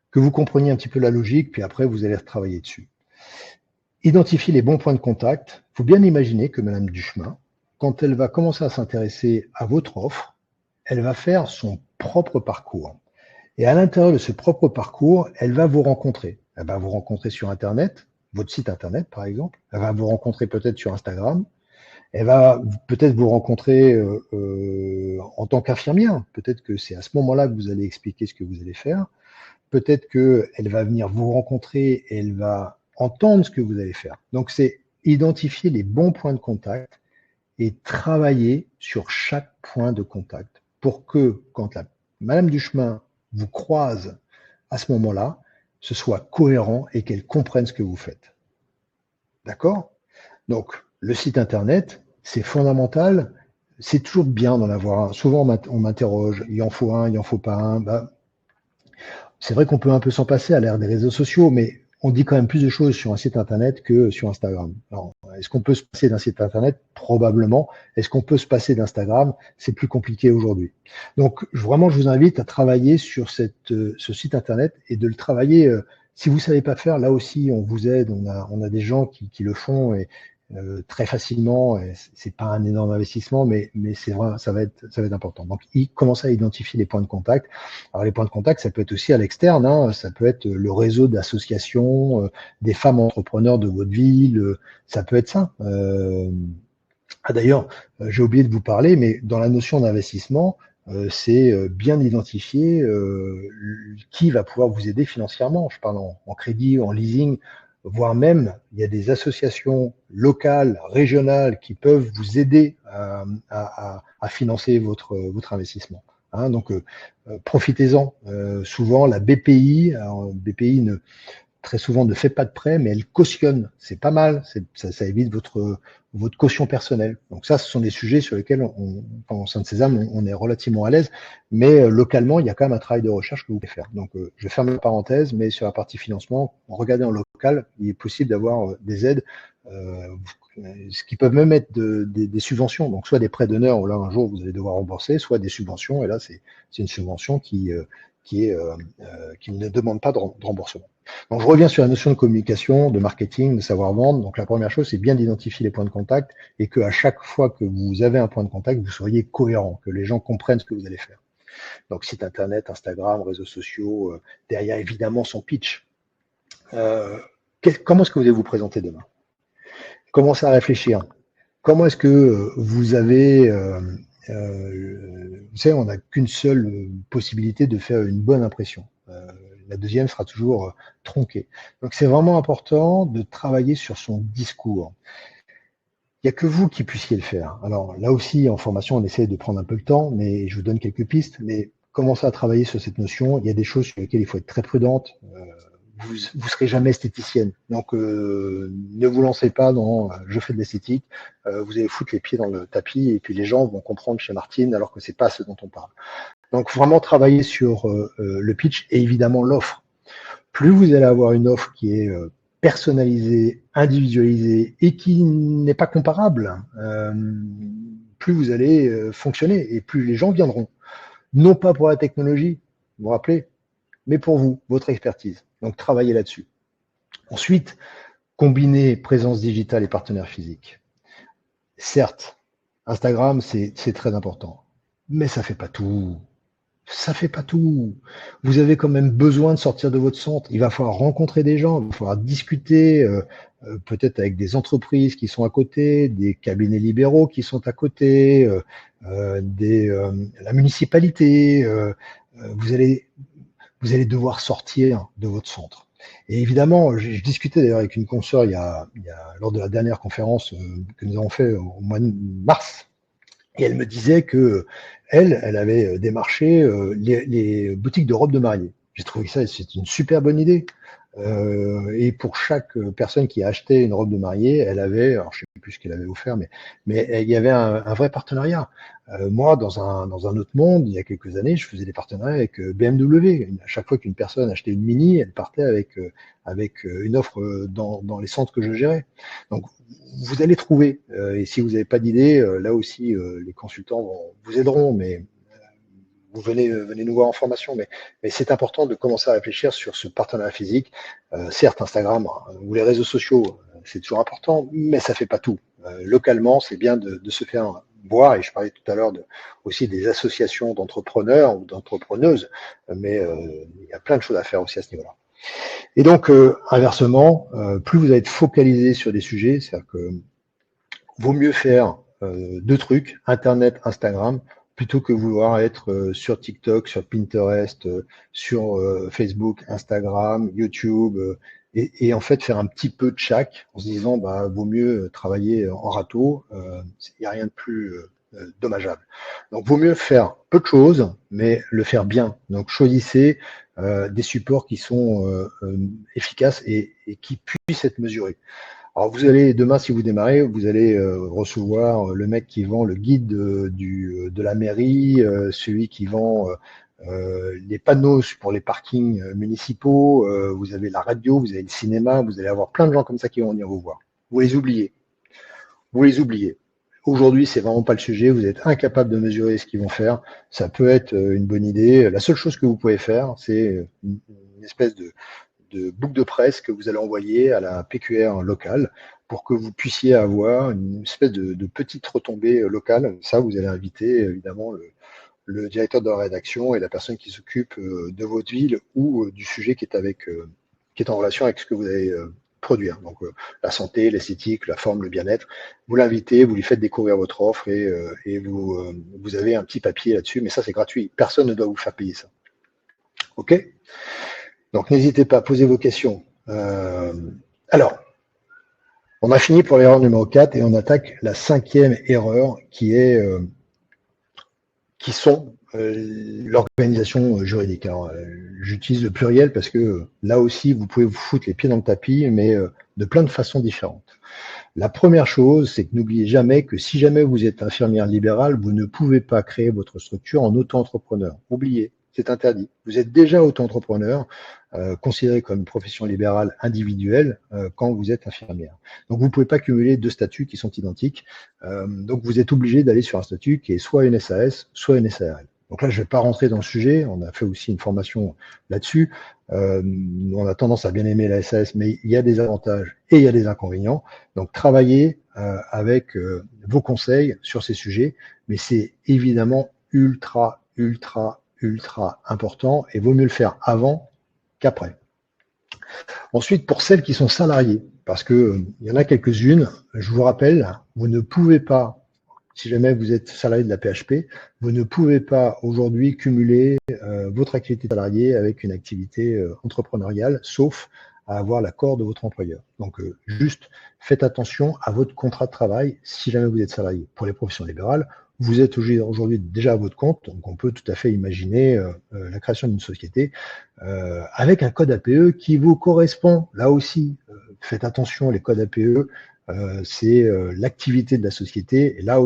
que vous compreniez un petit peu la logique, puis après, vous allez retravailler dessus. Identifier les bons points de contact. Il faut bien imaginer que Madame Duchemin, quand elle va commencer à s'intéresser à votre offre, elle va faire son propre parcours. Et à l'intérieur de ce propre parcours, elle va vous rencontrer. Elle va vous rencontrer sur Internet, votre site Internet par exemple. Elle va vous rencontrer peut-être sur Instagram. Elle va peut-être vous rencontrer en tant qu'infirmière. Peut-être que c'est à ce moment-là que vous allez expliquer ce que vous allez faire. Peut-être qu'elle va venir vous rencontrer et elle va entendre ce que vous allez faire. Donc, c'est identifier les bons points de contact et travailler sur chaque point de contact pour que, quand Madame Duchemin vous croise à ce moment-là, ce soit cohérent et qu'elle comprenne ce que vous faites. D'accord ? Donc, le site Internet, c'est fondamental. C'est toujours bien d'en avoir un. Souvent, on m'interroge, il en faut un, il en faut pas un. Ben, c'est vrai qu'on peut un peu s'en passer à l'ère des réseaux sociaux, mais on dit quand même plus de choses sur un site Internet que sur Instagram. Alors, est-ce qu'on peut se passer d'un site Internet? Probablement. Est-ce qu'on peut se passer d'Instagram? C'est plus compliqué aujourd'hui. Donc, vraiment, je vous invite à travailler sur ce site Internet et de le travailler. Si vous ne savez pas faire, là aussi, on vous aide. On a des gens qui le font et très facilement. C'est pas un énorme investissement, mais c'est vrai, ça va être important. Donc, commencez à identifier les points de contact. Alors, les points de contact, ça peut être aussi à l'externe. Hein, ça peut être le réseau d'associations, des femmes entrepreneurs de votre ville. Ça peut être ça. D'ailleurs, j'ai oublié de vous parler, mais dans la notion d'investissement, c'est bien identifier qui va pouvoir vous aider financièrement. Je parle en crédit, en leasing, voire même, il y a des associations locales, régionales qui peuvent vous aider à financer votre investissement. Hein, donc, profitez-en. Souvent, la BPI, BPI très souvent ne fait pas de prêt, mais elle cautionne. C'est pas mal. Ça évite votre caution personnelle. Donc ça, ce sont des sujets sur lesquels au sein de Sésame, on est relativement à l'aise. Mais localement, il y a quand même un travail de recherche que vous pouvez faire. Donc, je ferme la parenthèse, mais sur la partie financement, regardez en local, il est possible d'avoir des aides, ce qui peuvent même être des subventions. Donc, soit des prêts d'honneur, où là, un jour, vous allez devoir rembourser, soit des subventions. Et là, c'est une subvention qui ne demande pas de remboursement. Donc, je reviens sur la notion de communication, de marketing, de savoir-vendre. Donc, la première chose, c'est bien d'identifier les points de contact et qu'à chaque fois que vous avez un point de contact, vous soyez cohérent, que les gens comprennent ce que vous allez faire. Donc, site Internet, Instagram, réseaux sociaux, derrière, évidemment, son pitch. Comment est-ce que vous allez vous présenter demain? Commencez à réfléchir. Comment est-ce que vous avez... vous savez, on n'a qu'une seule possibilité de faire une bonne impression. La deuxième sera toujours tronquée. Donc, c'est vraiment important de travailler sur son discours. Il n'y a que vous qui puissiez le faire. Alors, là aussi, en formation, on essaie de prendre un peu le temps, mais je vous donne quelques pistes. Mais commencez à travailler sur cette notion. Il y a des choses sur lesquelles il faut être très prudente. vous serez jamais esthéticienne. Donc, ne vous lancez pas dans je fais de l'esthétique. Vous allez foutre les pieds dans le tapis et puis les gens vont comprendre chez Martine alors que c'est pas ce dont on parle. Donc, vraiment travailler sur le pitch et évidemment l'offre. Plus vous allez avoir une offre qui est personnalisée, individualisée et qui n'est pas comparable, plus vous allez fonctionner et plus les gens viendront. Non pas pour la technologie, vous vous rappelez, mais pour vous, votre expertise. Donc, travaillez là-dessus. Ensuite, combiner présence digitale et partenaire physique. Certes, Instagram, c'est très important, mais ça fait pas tout. Ça fait pas tout. Vous avez quand même besoin de sortir de votre centre. Il va falloir rencontrer des gens, il va falloir discuter, peut-être avec des entreprises qui sont à côté, des cabinets libéraux qui sont à côté, la municipalité. Vous allez devoir sortir de votre centre. Et évidemment, je discutais d'ailleurs avec une consoeur lors de la dernière conférence que nous avons fait au mois de mars. Et elle me disait que elle avait démarché les boutiques de robes de mariée. J'ai trouvé que ça, c'est une super bonne idée. Et pour chaque personne qui achetait une robe de mariée, elle avait, alors je sais plus ce qu'elle avait offert, mais il y avait un vrai partenariat. Moi, dans un autre monde, il y a quelques années, je faisais des partenariats avec BMW. À chaque fois qu'une personne achetait une Mini, elle partait avec une offre dans les centres que je gérais. Donc, vous allez trouver. Et si vous n'avez pas d'idée, là aussi, les consultants vous aideront, mais vous venez nous voir en formation, mais c'est important de commencer à réfléchir sur ce partenariat physique. Certes, Instagram ou les réseaux sociaux, c'est toujours important, mais ça fait pas tout. Localement, c'est bien de se faire voir, et je parlais tout à l'heure aussi des associations d'entrepreneurs ou d'entrepreneuses, mais il y a plein de choses à faire aussi à ce niveau-là. Et donc, inversement, plus vous allez être focalisé sur des sujets, c'est-à-dire que vaut mieux faire deux trucs, Internet, Instagram, plutôt que vouloir être sur TikTok, sur Pinterest, sur Facebook, Instagram, YouTube, et en fait faire un petit peu de chaque, en se disant vaut mieux travailler en râteau, il n'y a rien de plus dommageable. Donc vaut mieux faire peu de choses, mais le faire bien. Donc choisissez des supports qui sont efficaces et qui puissent être mesurés. Alors vous allez, demain si vous démarrez, vous allez recevoir le mec qui vend le guide de la mairie, celui qui vend les panneaux pour les parkings municipaux, vous avez la radio, vous avez le cinéma, vous allez avoir plein de gens comme ça qui vont venir vous voir. Vous les oubliez. Vous les oubliez. Aujourd'hui, c'est vraiment pas le sujet, vous êtes incapable de mesurer ce qu'ils vont faire. Ça peut être une bonne idée. La seule chose que vous pouvez faire, c'est une espèce de boucle de presse que vous allez envoyer à la PQR locale pour que vous puissiez avoir une espèce de petite retombée locale. Ça, vous allez inviter évidemment le directeur de la rédaction et la personne qui s'occupe de votre ville ou du sujet qui est en relation avec ce que vous allez produire. Donc la santé, l'esthétique, la forme, le bien-être. Vous l'invitez, vous lui faites découvrir votre offre et vous avez un petit papier là-dessus, mais ça c'est gratuit. Personne ne doit vous faire payer ça. OK ? Donc n'hésitez pas à poser vos questions. Alors, on a fini pour l'erreur numéro 4 et on attaque la 5e erreur qui sont l'organisation juridique. Alors, j'utilise le pluriel parce que là aussi, vous pouvez vous foutre les pieds dans le tapis, mais de plein de façons différentes. La première chose, c'est que n'oubliez jamais que si jamais vous êtes infirmière libérale, vous ne pouvez pas créer votre structure en auto-entrepreneur. Oubliez, c'est interdit. Vous êtes déjà auto-entrepreneur, considéré comme une profession libérale individuelle quand vous êtes infirmière. Donc vous ne pouvez pas cumuler deux statuts qui sont identiques. Donc vous êtes obligé d'aller sur un statut qui est soit une SAS, soit une SARL. Donc là, je ne vais pas rentrer dans le sujet. On a fait aussi une formation là-dessus. On a tendance à bien aimer la SAS, mais il y a des avantages et il y a des inconvénients. Donc travaillez avec vos conseils sur ces sujets, mais c'est évidemment ultra important et vaut mieux le faire avant qu'après. Ensuite, pour celles qui sont salariées, parce que il y en a quelques-unes, je vous rappelle, vous ne pouvez pas, si jamais vous êtes salarié de la PHP, vous ne pouvez pas aujourd'hui cumuler votre activité salariée avec une activité entrepreneuriale, sauf à avoir l'accord de votre employeur. Donc, juste faites attention à votre contrat de travail si jamais vous êtes salarié. Pour les professions libérales, vous êtes aujourd'hui déjà à votre compte, donc on peut tout à fait imaginer la création d'une société avec un code APE qui vous correspond. Là aussi, faites attention, les codes APE, c'est l'activité de la société. Et là,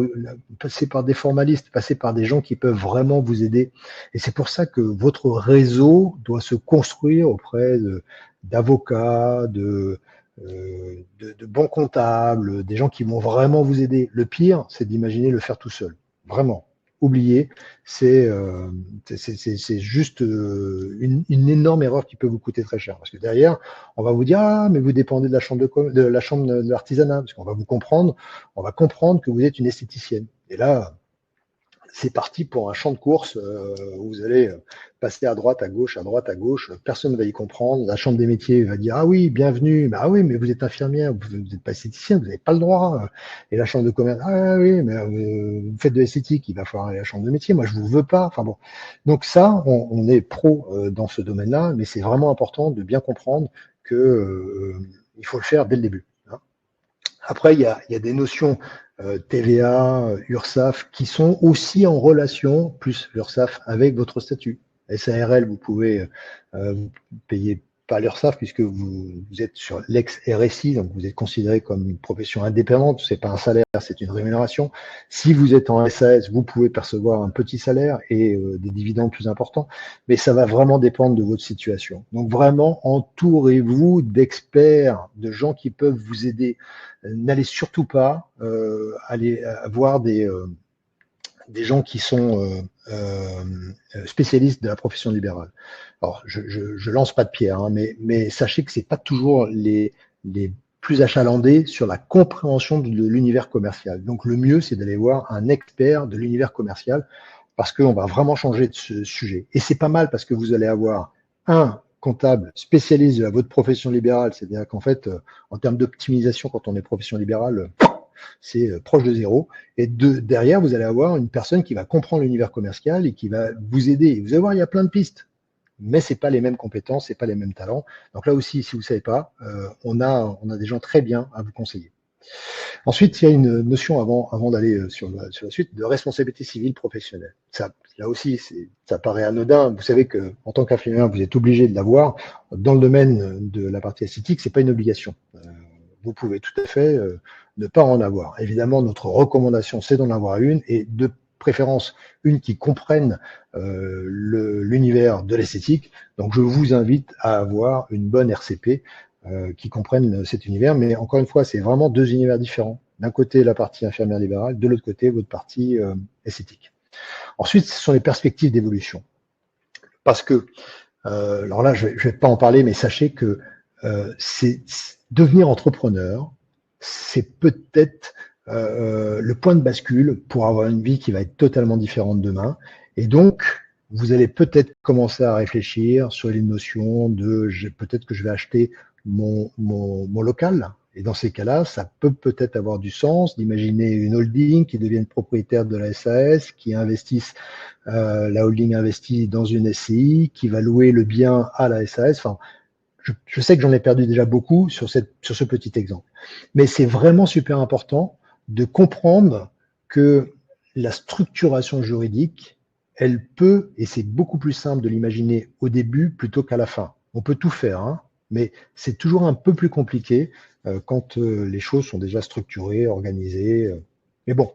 passez par des formalistes, passez par des gens qui peuvent vraiment vous aider. Et c'est pour ça que votre réseau doit se construire auprès d'avocats, de bons comptables, des gens qui vont vraiment vous aider. Le pire, c'est d'imaginer le faire tout seul. Vraiment. Oubliez, c'est juste une énorme erreur qui peut vous coûter très cher. Parce que derrière, on va vous dire, ah, mais vous dépendez de la chambre de l'artisanat, parce qu'on va vous comprendre, on va comprendre que vous êtes une esthéticienne. Et là, c'est parti pour un champ de course où vous allez passer à droite, à gauche, personne ne va y comprendre. La chambre des métiers va dire, ah oui, bienvenue, ah oui, mais vous êtes infirmière, vous n'êtes pas esthéticienne, vous n'avez pas le droit. Et la chambre de commerce, ah oui, mais vous faites de l'esthétique, il va falloir aller à la chambre de métier, moi je vous veux pas. Enfin bon, donc ça, on est pro dans ce domaine-là, mais c'est vraiment important de bien comprendre que il faut le faire dès le début. Hein. Après, il y a des notions TVA, URSSAF, qui sont aussi en relation, plus l'URSSAF, avec votre statut. SARL, vous pouvez payer pas l'URSSAF puisque vous êtes sur l'ex-RSI, donc vous êtes considéré comme une profession indépendante, c'est pas un salaire, c'est une rémunération. Si vous êtes en SAS, vous pouvez percevoir un petit salaire et des dividendes plus importants, mais ça va vraiment dépendre de votre situation. Donc vraiment, entourez-vous d'experts, de gens qui peuvent vous aider. N'allez surtout pas aller voir des gens qui sont spécialistes de la profession libérale. Alors, je lance pas de pierre, hein, mais sachez que c'est pas toujours les plus achalandés sur la compréhension de l'univers commercial. Donc, le mieux, c'est d'aller voir un expert de l'univers commercial parce qu'on va vraiment changer de ce sujet. Et c'est pas mal parce que vous allez avoir un comptable spécialiste de votre profession libérale, c'est-à-dire qu'en fait, en termes d'optimisation, quand on est profession libérale, c'est proche de zéro. Et derrière, vous allez avoir une personne qui va comprendre l'univers commercial et qui va vous aider. Et vous allez voir, il y a plein de pistes, mais c'est pas les mêmes compétences, c'est pas les mêmes talents. Donc là aussi, si vous savez pas, on a des gens très bien à vous conseiller. Ensuite, il y a une notion avant d'aller sur la suite de responsabilité civile professionnelle. Ça, là aussi, ça paraît anodin. Vous savez que en tant qu'infirmière, vous êtes obligé de l'avoir. Dans le domaine de la partie esthétique, c'est pas une obligation. Vous pouvez tout à fait ne pas en avoir. Évidemment, notre recommandation, c'est d'en avoir une et de préférence une qui comprenne l'univers de l'esthétique. Donc, je vous invite à avoir une bonne RCP qui comprenne cet univers. Mais encore une fois, c'est vraiment deux univers différents. D'un côté, la partie infirmière libérale, de l'autre côté, votre partie esthétique. Ensuite, ce sont les perspectives d'évolution. Parce que, alors là, je vais pas en parler, mais sachez que c'est devenir entrepreneur, c'est peut-être le point de bascule pour avoir une vie qui va être totalement différente demain. Et donc, vous allez peut-être commencer à réfléchir sur les notions de peut-être que je vais acheter mon local. Et dans ces cas-là, ça peut-être avoir du sens d'imaginer une holding qui devienne propriétaire de la SAS, qui investisse, la holding investit dans une SCI, qui va louer le bien à la SAS. Enfin, je sais que j'en ai perdu déjà beaucoup sur ce petit exemple. Mais c'est vraiment super important de comprendre que la structuration juridique, elle peut, et c'est beaucoup plus simple de l'imaginer au début plutôt qu'à la fin. On peut tout faire, hein, mais c'est toujours un peu plus compliqué quand les choses sont déjà structurées, organisées. Mais bon,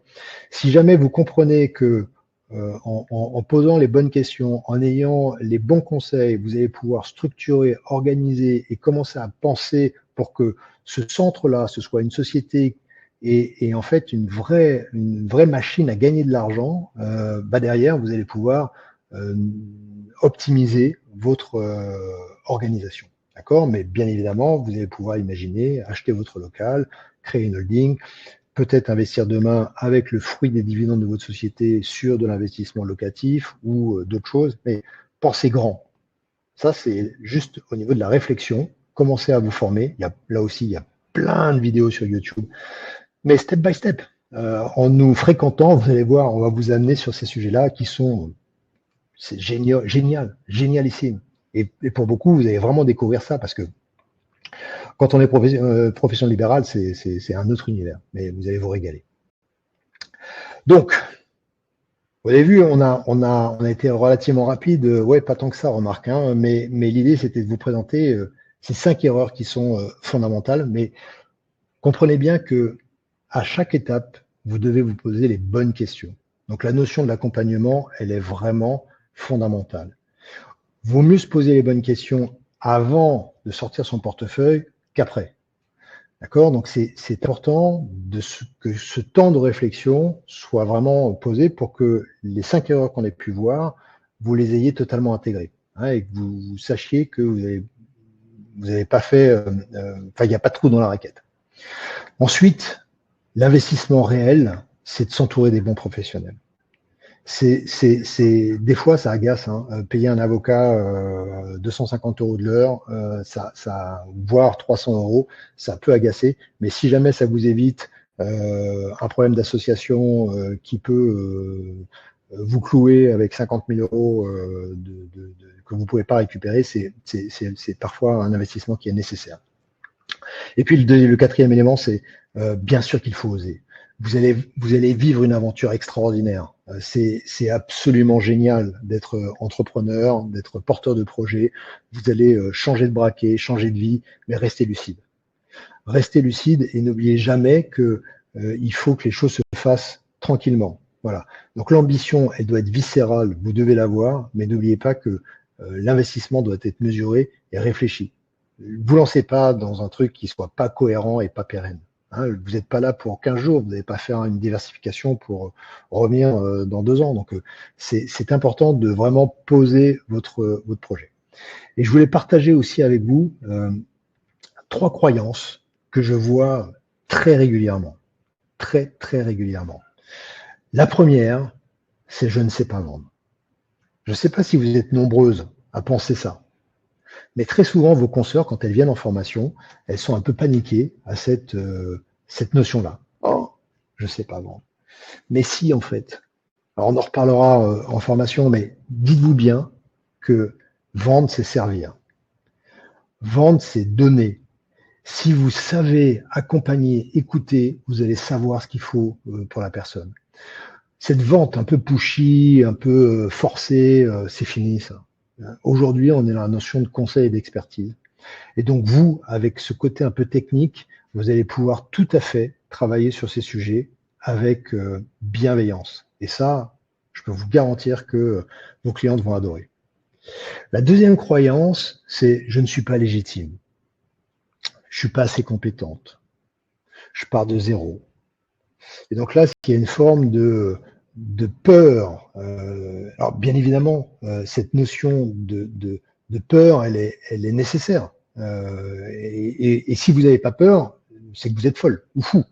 si jamais vous comprenez que en posant les bonnes questions, en ayant les bons conseils, vous allez pouvoir structurer, organiser et commencer à penser pour que ce centre-là, ce soit une société et en fait une vraie machine à gagner de l'argent. Derrière, vous allez pouvoir optimiser votre organisation. D'accord? Mais bien évidemment, vous allez pouvoir imaginer acheter votre local, créer une holding, peut-être investir demain avec le fruit des dividendes de votre société sur de l'investissement locatif ou d'autres choses, mais pensez grand. Ça, c'est juste au niveau de la réflexion. Commencez à vous former. Là aussi, il y a plein de vidéos sur YouTube. Mais step by step, en nous fréquentant, vous allez voir, on va vous amener sur ces sujets-là qui sont c'est génialissime. Et pour beaucoup, vous allez vraiment découvrir ça parce que quand on est profession libérale, c'est un autre univers. Mais vous allez vous régaler. Donc, Vous avez vu, on a été relativement rapide. Ouais, pas tant que ça, remarque, hein, mais l'idée, c'était de vous présenter ces 5 erreurs qui sont fondamentales. Mais comprenez bien que à chaque étape, vous devez vous poser les bonnes questions. Donc la notion de l'accompagnement, elle est vraiment fondamentale. Vaut mieux se poser les bonnes questions avant de sortir son portefeuille qu'après. D'accord? Donc c'est important que ce temps de réflexion soit vraiment posé pour que les 5 erreurs qu'on a pu voir, vous les ayez totalement intégrées, hein, et que vous sachiez que vous avez pas fait, enfin, il n'y a pas de trou dans la raquette. Ensuite, l'investissement réel, c'est de s'entourer des bons professionnels. Des fois, ça agace, hein. Payer un avocat 250 € de l'heure, voire 300 €, ça peut agacer. Mais si jamais ça vous évite un problème d'association qui peut vous clouer avec 50 000 € que vous ne pouvez pas récupérer, c'est parfois un investissement qui est nécessaire. Et puis le quatrième élément, c'est bien sûr qu'il faut oser. Vous allez vivre une aventure extraordinaire. C'est absolument génial d'être entrepreneur, d'être porteur de projet. Vous allez changer de braquet, changer de vie, mais restez lucide. Restez lucide et n'oubliez jamais que il faut que les choses se fassent tranquillement. Voilà. Donc l'ambition, elle doit être viscérale, vous devez l'avoir, mais n'oubliez pas que l'investissement doit être mesuré et réfléchi. Vous lancez pas dans un truc qui soit pas cohérent et pas pérenne. Hein, vous n'êtes pas là pour 15 jours, vous n'allez pas faire une diversification pour revenir dans 2 ans. Donc c'est important de vraiment poser votre projet. Et je voulais partager aussi avec vous 3 croyances que je vois très régulièrement. Très régulièrement. La première, c'est je ne sais pas vendre. Je ne sais pas si vous êtes nombreuses à penser ça. Mais très souvent, vos consoeurs, quand elles viennent en formation, elles sont un peu paniquées à cette notion-là. Oh, je ne sais pas vendre. Mais si, en fait. Alors, on en reparlera en formation, mais dites-vous bien que vendre, c'est servir. Vendre, c'est donner. Si vous savez accompagner, écouter, vous allez savoir ce qu'il faut pour la personne. Cette vente un peu pushy, un peu forcée, c'est fini ça. Aujourd'hui, on est dans la notion de conseil et d'expertise. Et donc vous, avec ce côté un peu technique, vous allez pouvoir tout à fait travailler sur ces sujets avec bienveillance. Et ça, je peux vous garantir que vos clientes vont adorer. La deuxième croyance, c'est je ne suis pas légitime. Je suis pas assez compétente. Je pars de zéro. Et donc là, il y a une forme de peur. Alors bien évidemment, cette notion de peur, elle est nécessaire. Et si vous n'avez pas peur, c'est que vous êtes folle ou fou.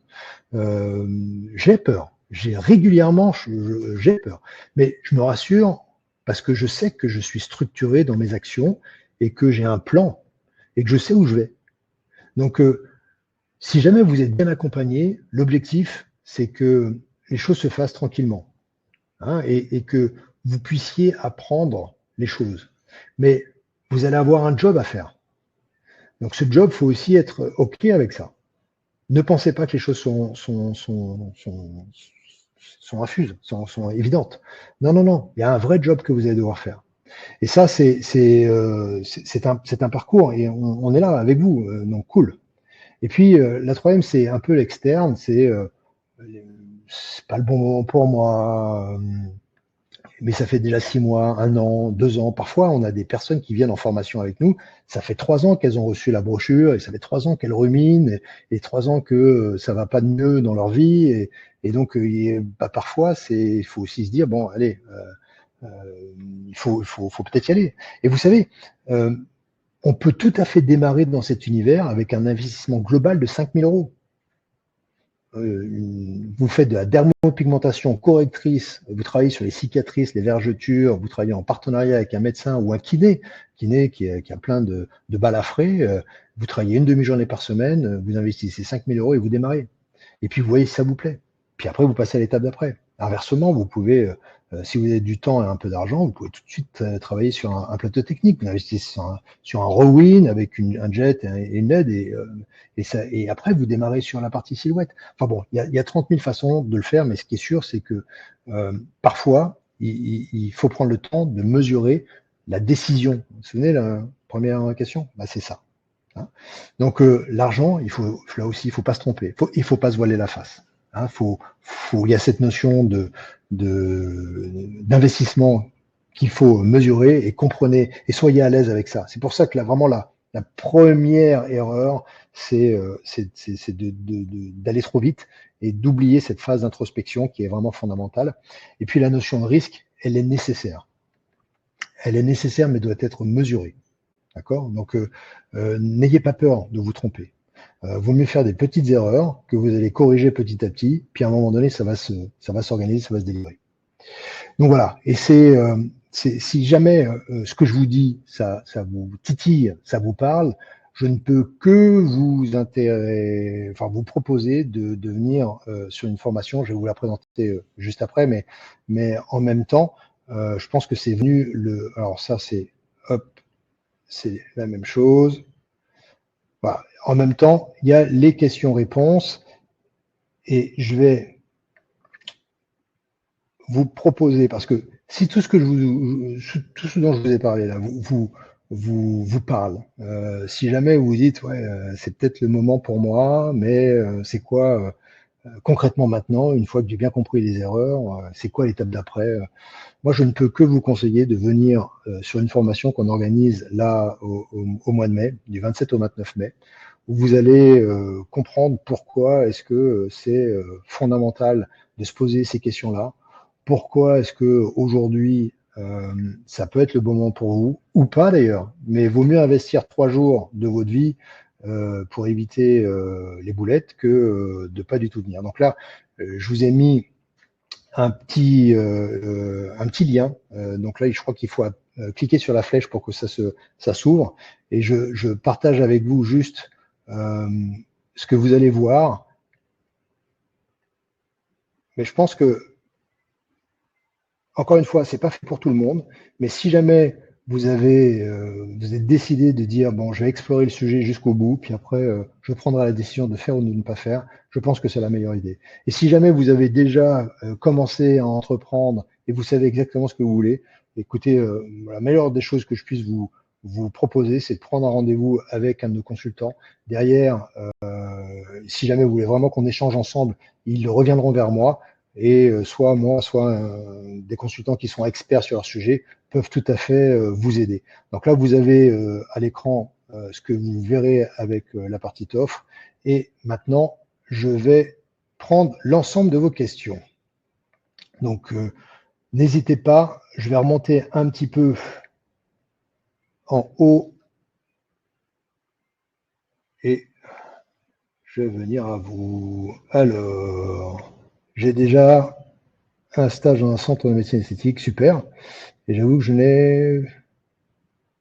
J'ai peur. Régulièrement, j'ai peur. Mais je me rassure parce que je sais que je suis structuré dans mes actions et que j'ai un plan et que je sais où je vais. Donc, si jamais vous êtes bien accompagné, l'objectif, c'est que les choses se fassent tranquillement, hein, et que vous puissiez apprendre les choses. Mais vous allez avoir un job à faire. Donc ce job, il faut aussi être OK avec ça. Ne pensez pas que les choses sont infuses, sont évidentes. Non, non, non. Il y a un vrai job que vous allez devoir faire. Et ça, c'est un parcours et on est là avec vous. Donc cool. Et puis la troisième, c'est un peu l'externe. C'est pas le bon moment pour moi. Mais ça fait déjà 6 mois, 1 an, 2 ans. Parfois, on a des personnes qui viennent en formation avec nous. Ça fait 3 ans qu'elles ont reçu la brochure et ça fait 3 ans qu'elles ruminent et 3 ans que ça va pas de mieux dans leur vie. Et donc, parfois, il faut aussi se dire, bon, allez, il faut peut-être y aller. Et vous savez, on peut tout à fait démarrer dans cet univers avec un investissement global de 5 000 €. Vous faites de la dermopigmentation correctrice, vous travaillez sur les cicatrices, les vergetures, vous travaillez en partenariat avec un médecin ou un kiné qui a plein de balles à frais, vous travaillez une demi-journée par semaine, vous investissez 5 000 € et vous démarrez. Et puis vous voyez si ça vous plaît. Puis après, vous passez à l'étape d'après. Inversement, vous pouvez, si vous avez du temps et un peu d'argent, vous pouvez tout de suite travailler sur un plateau technique. Vous investissez sur un Rowan avec un jet et une LED et après, vous démarrez sur la partie silhouette. Enfin bon, il y a 30 000 façons de le faire, mais ce qui est sûr, c'est que parfois, il faut prendre le temps de mesurer la décision. Vous vous souvenez, la première question? Bah, c'est ça. Hein. Donc l'argent, là aussi, il faut pas se tromper. Il faut pas se voiler la face. Hein. Il y a cette notion d'investissement qu'il faut mesurer et comprenez et soyez à l'aise avec ça. C'est pour ça que là, vraiment la première erreur, c'est d'aller trop vite et d'oublier cette phase d'introspection qui est vraiment fondamentale. Et puis la notion de risque, elle est nécessaire. Elle est nécessaire, mais doit être mesurée. D'accord? Donc, n'ayez pas peur de vous tromper. Vaut mieux faire des petites erreurs que vous allez corriger petit à petit, puis à un moment donné, ça va s'organiser, ça va se délivrer. Donc voilà. Et si jamais ce que je vous dis, ça vous titille, ça vous parle, je ne peux que vous proposer de venir sur une formation. Je vais vous la présenter juste après, mais en même temps, je pense que c'est venu alors ça, c'est la même chose. Voilà. En même temps, il y a les questions-réponses et je vais vous proposer, parce que si tout ce dont je vous ai parlé là vous parle, si jamais vous vous dites ouais, c'est peut-être le moment pour moi, mais c'est quoi concrètement maintenant, une fois que j'ai bien compris les erreurs, c'est quoi l'étape d'après? Moi, je ne peux que vous conseiller de venir sur une formation qu'on organise là au mois de mai, du 27 au 29 mai, où vous allez comprendre pourquoi est-ce que c'est fondamental de se poser ces questions-là, pourquoi est-ce que aujourd'hui ça peut être le bon moment pour vous, ou pas d'ailleurs, mais vaut mieux investir 3 jours de votre vie pour éviter les boulettes que de pas du tout venir. Donc là, je vous ai mis un petit lien. Donc là, je crois qu'il faut cliquer sur la flèche pour que ça s'ouvre. Et je partage avec vous juste ce que vous allez voir. Mais je pense que, encore une fois, c'est pas fait pour tout le monde. Mais si jamais vous êtes décidé de dire bon, je vais explorer le sujet jusqu'au bout, puis après je prendrai la décision de faire ou de ne pas faire, je pense que c'est la meilleure idée. Et si jamais vous avez déjà commencé à entreprendre et vous savez exactement ce que vous voulez, écoutez, la meilleure des choses que je puisse vous proposer, c'est de prendre un rendez-vous avec un de nos consultants. Derrière, si jamais vous voulez vraiment qu'on échange ensemble, ils reviendront vers moi. Et soit moi, soit des consultants qui sont experts sur leur sujet peuvent tout à fait vous aider. Donc là, vous avez à l'écran ce que vous verrez avec la partie offre. Et maintenant, je vais prendre l'ensemble de vos questions. Donc, n'hésitez pas, je vais remonter un petit peu en haut et je vais venir à vous. Alors, j'ai déjà un stage dans un centre de médecine esthétique, super. Et j'avoue que je n'ai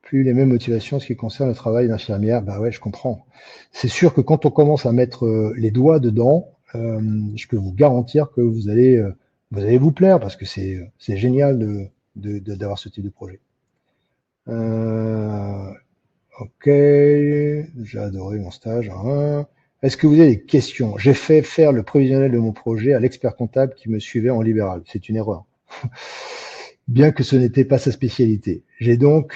plus les mêmes motivations en ce qui concerne le travail d'infirmière. Bah ouais, je comprends. C'est sûr que quand on commence à mettre les doigts dedans, je peux vous garantir que vous allez vous plaire parce que c'est génial d'avoir ce type de projet. Ok, j'ai adoré mon stage. Hein. Est-ce que vous avez des questions? J'ai fait faire le prévisionnel de mon projet à l'expert comptable qui me suivait en libéral. C'est une erreur. Bien que ce n'était pas sa spécialité. J'ai donc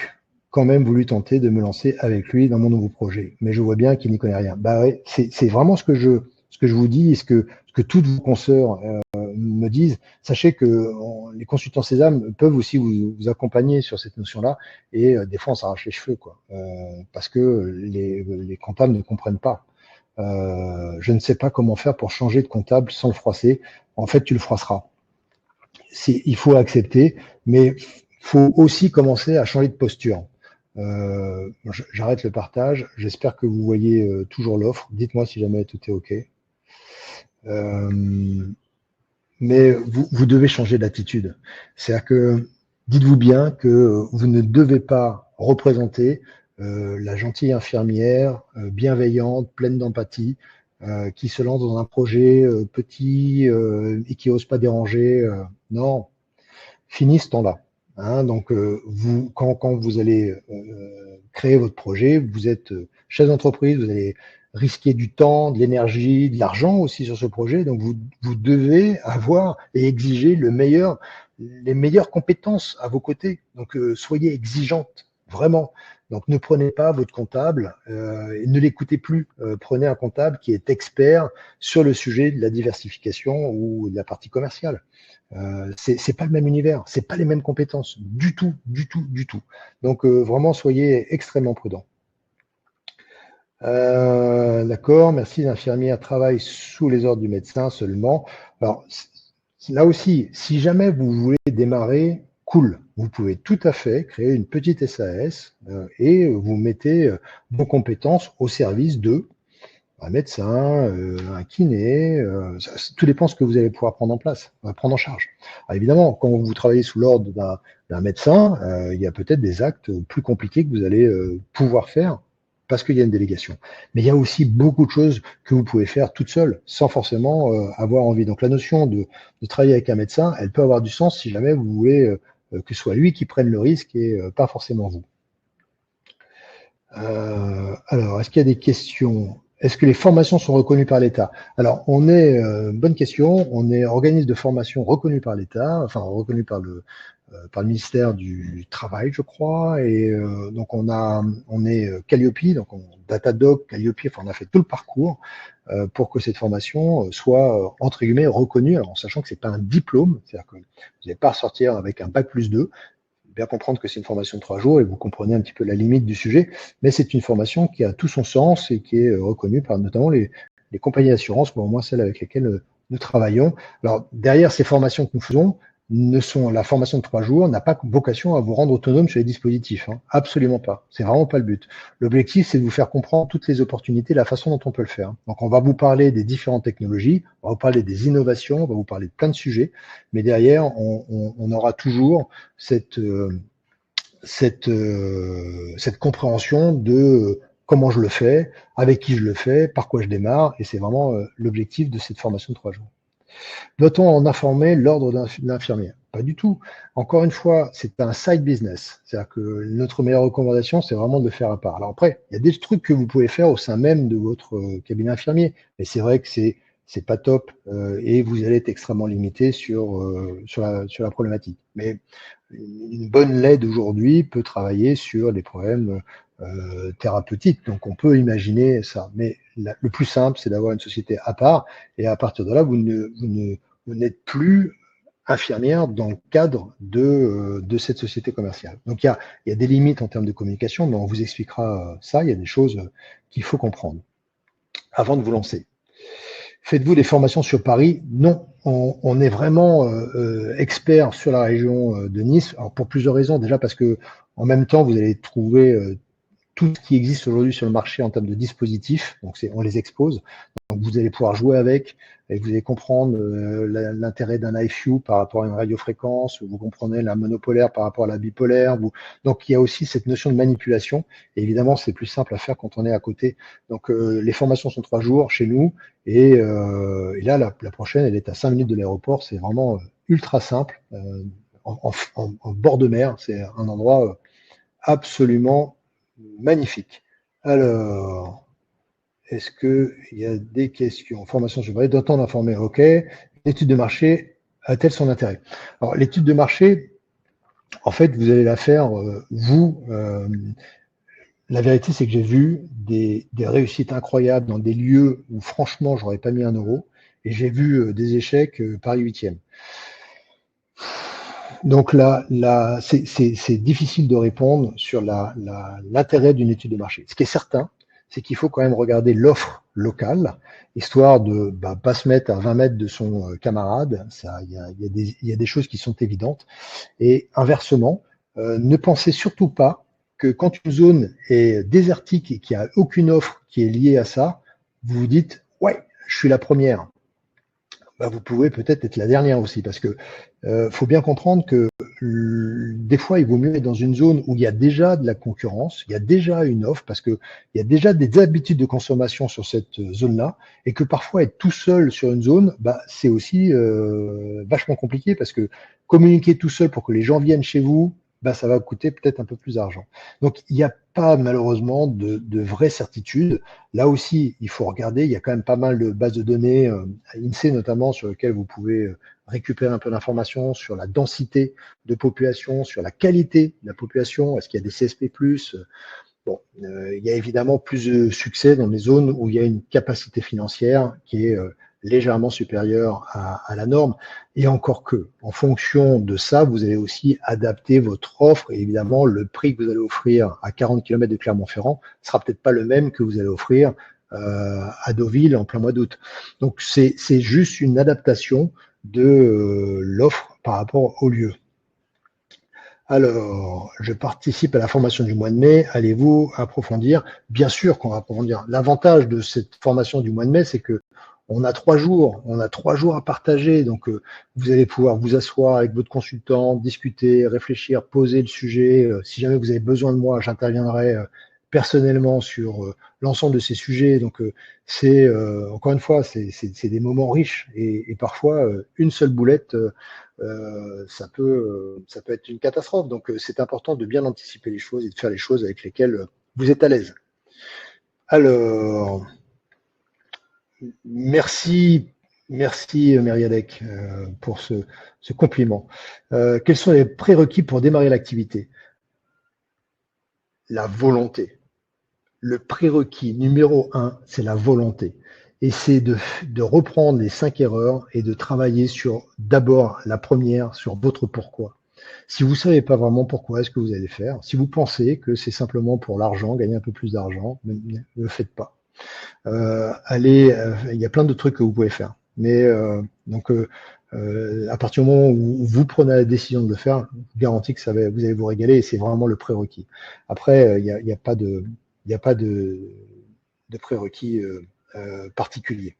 quand même voulu tenter de me lancer avec lui dans mon nouveau projet. Mais je vois bien qu'il n'y connaît rien. Bah ouais, c'est vraiment ce que je vous dis et ce que toutes vos consoeurs me disent. Sachez que les consultants Sésame peuvent aussi vous accompagner sur cette notion-là. Et des fois, on s'arrache les cheveux, quoi, parce que les comptables ne comprennent pas. Je ne sais pas comment faire pour changer de comptable sans le froisser. En fait, tu le froisseras. Il faut accepter, mais il faut aussi commencer à changer de posture. J'arrête le partage. J'espère que vous voyez toujours l'offre. Dites-moi si jamais tout est OK. Mais vous devez changer d'attitude. C'est-à-dire que dites-vous bien que vous ne devez pas représenter la gentille infirmière bienveillante, pleine d'empathie, qui se lance dans un projet petit et qui n'ose pas déranger. Non, finis ce temps-là. Hein, donc, quand vous allez créer votre projet, vous êtes chef d'entreprise, vous allez risquer du temps, de l'énergie, de l'argent aussi sur ce projet. Donc, vous devez avoir et exiger le meilleur les meilleures compétences à vos côtés. Donc, soyez exigeante, vraiment. Donc, ne prenez pas votre comptable et ne l'écoutez plus. Prenez un comptable qui est expert sur le sujet de la diversification ou de la partie commerciale. C'est pas le même univers, c'est pas les mêmes compétences du tout, du tout, du tout. Donc, vraiment, soyez extrêmement prudents. D'accord, merci. L'infirmière travaille sous les ordres du médecin seulement. Alors, là aussi, si jamais vous voulez démarrer, cool, vous pouvez tout à fait créer une petite SAS et vous mettez vos compétences au service de un médecin, un kiné, tout dépend de ce que vous allez pouvoir prendre en place, prendre en charge. Alors évidemment, quand vous travaillez sous l'ordre d'un médecin, il y a peut-être des actes plus compliqués que vous allez pouvoir faire parce qu'il y a une délégation. Mais il y a aussi beaucoup de choses que vous pouvez faire toute seule, sans forcément avoir envie. Donc la notion de travailler avec un médecin, elle peut avoir du sens si jamais vous voulez que ce soit lui qui prenne le risque et pas forcément vous. Alors, est-ce qu'il y a des questions? Est-ce que les formations sont reconnues par l'État? Alors, bonne question, on est organisme de formation reconnu par l'État, enfin reconnu par le ministère du Travail, je crois, et donc on est Calliope, donc Datadog, Calliope, enfin on a fait tout le parcours pour que cette formation soit entre guillemets reconnue, alors en sachant que c'est pas un diplôme, c'est-à-dire que vous n'allez pas ressortir avec un bac+2, bien comprendre que c'est une formation de 3 jours et vous comprenez un petit peu la limite du sujet, mais c'est une formation qui a tout son sens et qui est reconnue par notamment les compagnies d'assurance, ou au moins celles avec lesquelles nous travaillons. Alors, derrière ces formations que nous faisons, la formation de 3 jours n'a pas vocation à vous rendre autonome sur les dispositifs. Hein. Absolument pas. C'est vraiment pas le but. L'objectif, c'est de vous faire comprendre toutes les opportunités, la façon dont on peut le faire. Donc, on va vous parler des différentes technologies, on va vous parler des innovations, on va vous parler de plein de sujets, mais derrière, on aura toujours cette compréhension de comment je le fais, avec qui je le fais, par quoi je démarre, et c'est vraiment l'objectif de cette formation de 3 jours. Doit-on en informer l'ordre de l'infirmière? Pas du tout. Encore une fois, c'est un side business. C'est-à-dire que notre meilleure recommandation, c'est vraiment de le faire à part. Alors après, il y a des trucs que vous pouvez faire au sein même de votre cabinet infirmier, mais c'est vrai que c'est pas top et vous allez être extrêmement limité sur la problématique. Mais une bonne LED aujourd'hui peut travailler sur les problèmes thérapeutiques. Donc on peut imaginer ça. Mais le plus simple, c'est d'avoir une société à part. Et à partir de là, vous n'êtes plus infirmière dans le cadre de cette société commerciale. Donc il y a des limites en termes de communication, mais on vous expliquera ça. Il y a des choses qu'il faut comprendre avant de vous lancer. Faites-vous des formations sur Paris? Non, on est vraiment expert sur la région de Nice. Alors pour plusieurs raisons. Déjà parce que en même temps, vous allez trouver tout ce qui existe aujourd'hui sur le marché en termes de dispositifs. Donc on les expose. Donc vous allez pouvoir jouer avec et vous allez comprendre l'intérêt d'un IFU par rapport à une radiofréquence, vous comprenez la monopolaire par rapport à la bipolaire. Donc il y a aussi cette notion de manipulation. Et évidemment, c'est plus simple à faire quand on est à côté. Donc les formations sont 3 jours chez nous. Et là, la prochaine, elle est à 5 minutes de l'aéroport. C'est vraiment ultra simple, en bord de mer. C'est un endroit absolument magnifique. Alors, est-ce qu'il y a des questions? Formation sur Paris, doit-on informer? OK. L'étude de marché a-t-elle son intérêt? Alors, l'étude de marché, en fait, vous allez la faire, vous. La vérité, c'est que j'ai vu des réussites incroyables dans des lieux où, franchement, j'aurais pas mis 1 euro. Et j'ai vu des échecs Paris 8e. Donc là, c'est difficile de répondre sur l'intérêt d'une étude de marché. Ce qui est certain, c'est qu'il faut quand même regarder l'offre locale, histoire de pas se mettre à 20 mètres de son camarade. Il y a des choses qui sont évidentes. Et inversement, ne pensez surtout pas que quand une zone est désertique et qu'il n'y a aucune offre qui est liée à ça, vous vous dites « ouais, je suis la première ». Vous pouvez peut-être être la dernière aussi, parce que faut bien comprendre que des fois, il vaut mieux être dans une zone où il y a déjà de la concurrence, il y a déjà une offre, parce que il y a déjà des habitudes de consommation sur cette zone-là, et que parfois être tout seul sur une zone, c'est aussi vachement compliqué, parce que communiquer tout seul pour que les gens viennent chez vous, ça va coûter peut-être un peu plus d'argent. Donc, il n'y a pas malheureusement de vraies certitudes. Là aussi, il faut regarder, il y a quand même pas mal de bases de données, INSEE notamment, sur lesquelles vous pouvez récupérer un peu d'informations sur la densité de population, sur la qualité de la population, est-ce qu'il y a des CSP+, bon, il y a évidemment plus de succès dans les zones où il y a une capacité financière qui est légèrement supérieure à la norme. Et encore que, en fonction de ça, vous allez aussi adapter votre offre. Et évidemment, le prix que vous allez offrir à 40 km de Clermont-Ferrand sera peut-être pas le même que vous allez offrir à Deauville en plein mois d'août. Donc, c'est juste une adaptation de l'offre par rapport au lieu. Alors, je participe à la formation du mois de mai. Allez-vous approfondir? Bien sûr qu'on va approfondir. L'avantage de cette formation du mois de mai, c'est que on a 3 jours. On a 3 jours à partager. Donc, vous allez pouvoir vous asseoir avec votre consultant, discuter, réfléchir, poser le sujet. Si jamais vous avez besoin de moi, j'interviendrai personnellement sur l'ensemble de ces sujets. Donc, c'est encore une fois, c'est des moments riches et parfois une seule boulette. Ça peut être une catastrophe. Donc, c'est important de bien anticiper les choses et de faire les choses avec lesquelles vous êtes à l'aise. Alors, merci Meriadec pour ce compliment. Quels sont les prérequis pour démarrer l'activité? La volonté. Le prérequis numéro 1, c'est la volonté. Et c'est de reprendre les 5 erreurs et de travailler sur d'abord la première, sur votre pourquoi. Si vous ne savez pas vraiment pourquoi est-ce que vous allez faire, si vous pensez que c'est simplement pour l'argent, gagner un peu plus d'argent, ne le faites pas. Il y a plein de trucs que vous pouvez faire. Mais à partir du moment où vous prenez la décision de le faire, je vous garantis que vous allez vous régaler et c'est vraiment le prérequis. Après, il n'y a pas de prérequis particuliers.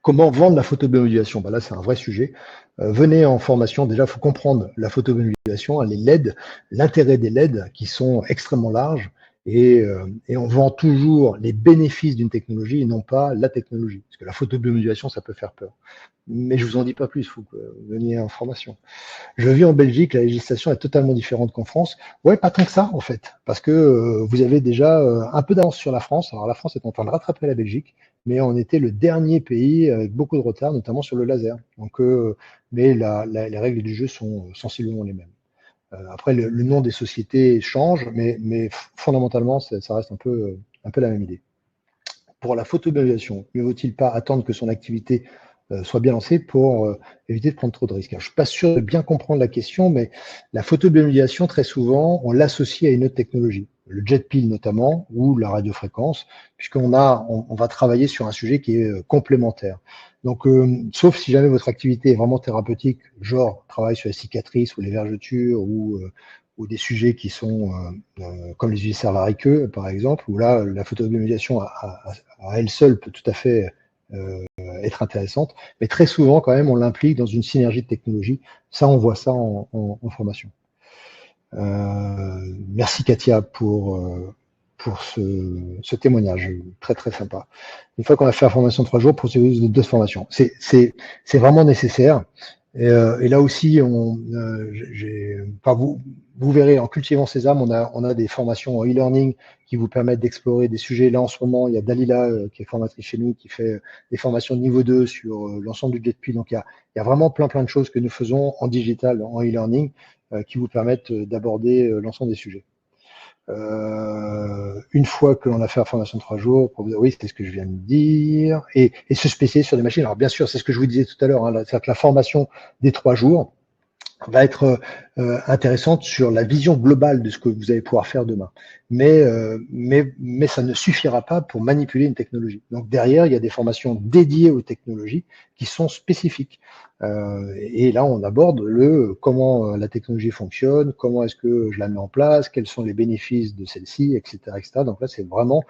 Comment vendre la photobiomodulation? Là, c'est un vrai sujet. Venez en formation. Déjà, il faut comprendre la photobiomodulation, les LED, l'intérêt des LED qui sont extrêmement larges. Et on vend toujours les bénéfices d'une technologie et non pas la technologie. Parce que la photobiomodulation, ça peut faire peur. Mais je vous en dis pas plus, il faut que vous veniez en formation. Je vis en Belgique, la législation est totalement différente qu'en France. Ouais, pas tant que ça, en fait, parce que vous avez déjà un peu d'avance sur la France. Alors, la France est en train de rattraper la Belgique, mais on était le dernier pays avec beaucoup de retard, notamment sur le laser. Donc, mais les règles du jeu sont sensiblement les mêmes. Après, le nom des sociétés change, mais fondamentalement, ça reste un peu la même idée. Pour la photobiomodulation, ne vaut-il pas attendre que son activité soit bien lancée pour éviter de prendre trop de risques? Alors, je ne suis pas sûr de bien comprendre la question, mais la photobiomodulation, très souvent, on l'associe à une autre technologie, le jet pil notamment, ou la radiofréquence, puisqu'on va travailler sur un sujet qui est complémentaire. Donc, sauf si jamais votre activité est vraiment thérapeutique, genre travail sur les cicatrices ou les vergetures ou des sujets qui sont comme les ulcères variceux, par exemple, où là, la photobiomodulation à elle seule peut tout à fait être intéressante, mais très souvent, quand même, on l'implique dans une synergie de technologies. Ça, on voit ça en formation. Merci Katia pour ce témoignage, très très sympa. Une fois qu'on a fait la formation de 3 jours, procédure de 2 formations. C'est vraiment nécessaire. Et là aussi, vous verrez, en cultivant ces âmes, on a des formations en e-learning qui vous permettent d'explorer des sujets. Là, en ce moment, il y a Dalila, qui est formatrice chez nous, qui fait des formations de niveau 2 sur l'ensemble du jet. Donc, il y a vraiment plein de choses que nous faisons en digital, en e-learning, qui vous permettent d'aborder l'ensemble des sujets. Une fois que l'on a fait la formation de 3 jours, oui, c'était ce que je viens de dire, et se spécialiser sur des machines. Alors bien sûr, c'est ce que je vous disais tout à l'heure, c'est-à-dire que la formation des 3 jours va être intéressante sur la vision globale de ce que vous allez pouvoir faire demain. Mais ça ne suffira pas pour manipuler une technologie. Donc derrière, il y a des formations dédiées aux technologies qui sont spécifiques. Et là, on aborde comment la technologie fonctionne, comment est-ce que je la mets en place, quels sont les bénéfices de celle-ci, etc., etc. Donc là, c'est vraiment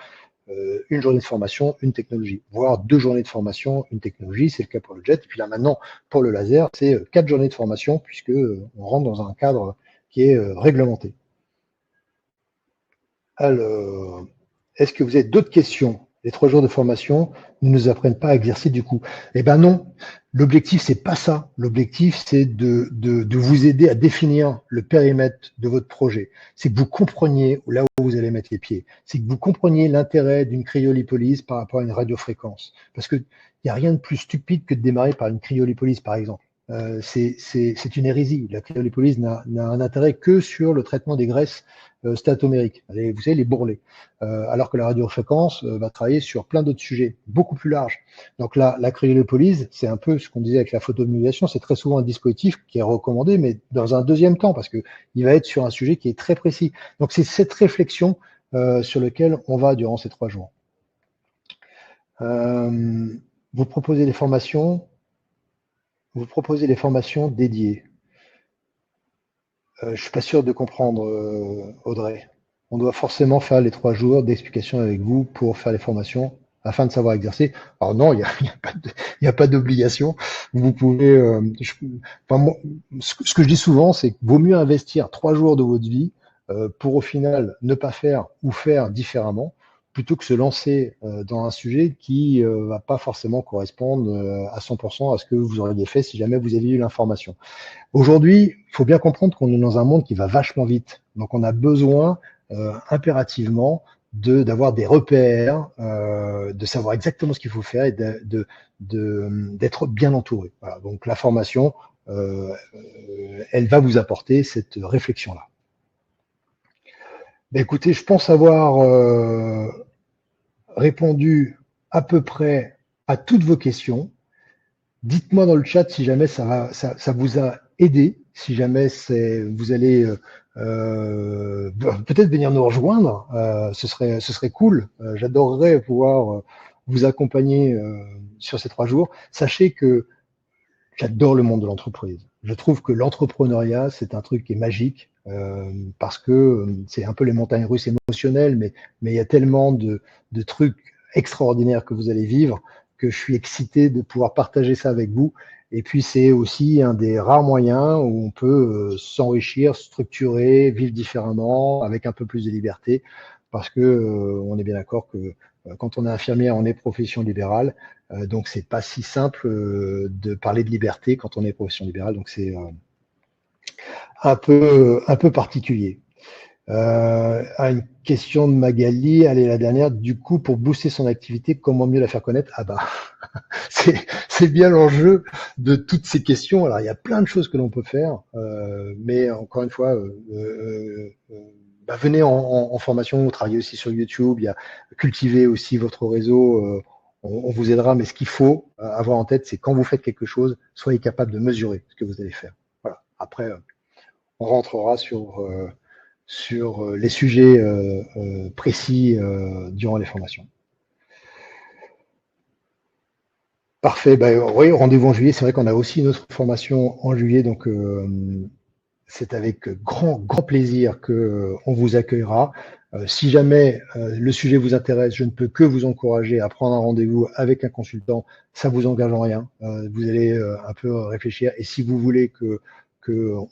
une journée de formation, une technologie, voire 2 journées de formation, une technologie, c'est le cas pour le jet. Et puis là maintenant, pour le laser, c'est 4 journées de formation, puisque on rentre dans un cadre qui est réglementé. Alors, est-ce que vous avez d'autres questions? Les 3 jours de formation ne nous apprennent pas à exercer du coup. Eh ben non, l'objectif, c'est pas ça. L'objectif, c'est de vous aider à définir le périmètre de votre projet. C'est que vous compreniez là où vous allez mettre les pieds. C'est que vous compreniez l'intérêt d'une cryolipolyse par rapport à une radiofréquence. Parce qu'il n'y a rien de plus stupide que de démarrer par une cryolipolyse, par exemple. c'est une hérésie. La cryolipolyse n'a un intérêt que sur le traitement des graisses statomériques, vous savez, les bourrelets, alors que la radiofréquence va travailler sur plein d'autres sujets, beaucoup plus larges. Donc la cryolipolyse, c'est un peu ce qu'on disait avec la photomodulation, c'est très souvent un dispositif qui est recommandé, mais dans un deuxième temps, parce qu'il va être sur un sujet qui est très précis. Donc c'est cette réflexion sur laquelle on va durant ces 3 jours. Vous proposez des formations dédiées. Je ne suis pas sûr de comprendre, Audrey. On doit forcément faire les 3 jours d'explication avec vous pour faire les formations afin de savoir exercer. Alors non, il n'y a pas d'obligation. Vous pouvez. Ce que je dis souvent, c'est qu'il vaut mieux investir 3 jours de votre vie pour au final ne pas faire ou faire différemment, plutôt que se lancer dans un sujet qui va pas forcément correspondre à 100% à ce que vous auriez fait si jamais vous aviez eu l'information. Aujourd'hui, il faut bien comprendre qu'on est dans un monde qui va vachement vite. Donc, on a besoin impérativement d'avoir des repères, de savoir exactement ce qu'il faut faire et d'être bien entouré. Voilà. Donc, la formation, elle va vous apporter cette réflexion-là. Ben, écoutez, je pense avoir répondu à peu près à toutes vos questions. Dites-moi dans le chat si jamais ça vous a aidé, si jamais vous allez peut-être venir nous rejoindre, ce serait cool. J'adorerais pouvoir vous accompagner sur ces 3 jours. Sachez que j'adore le monde de l'entreprise. Je trouve que l'entrepreneuriat, c'est un truc qui est magique parce que c'est un peu les montagnes russes émotionnelles, mais il y a tellement de trucs extraordinaires que vous allez vivre que je suis excité de pouvoir partager ça avec vous. Et puis, c'est aussi un des rares moyens où on peut s'enrichir, structurer, vivre différemment, avec un peu plus de liberté, parce que on est bien d'accord que quand on est infirmière, on est profession libérale, donc c'est pas si simple de parler de liberté quand on est profession libérale, donc c'est un peu particulier. Une question de Magali, allez, la dernière. Du coup, pour booster son activité, comment mieux la faire connaître? Ah bah, c'est bien l'enjeu de toutes ces questions. Alors, il y a plein de choses que l'on peut faire, mais encore une fois, venez en formation, travaillez aussi sur YouTube, cultivez aussi votre réseau. On vous aidera, mais ce qu'il faut avoir en tête, c'est quand vous faites quelque chose, soyez capable de mesurer ce que vous allez faire. Voilà. Après, on rentrera sur les sujets précis durant les formations. Parfait. Oui, rendez-vous en juillet. C'est vrai qu'on a aussi une autre formation en juillet, donc c'est avec grand plaisir que on vous accueillera. Si jamais le sujet vous intéresse, je ne peux que vous encourager à prendre un rendez-vous avec un consultant. Ça vous engage en rien. Vous allez un peu réfléchir. Et si vous voulez que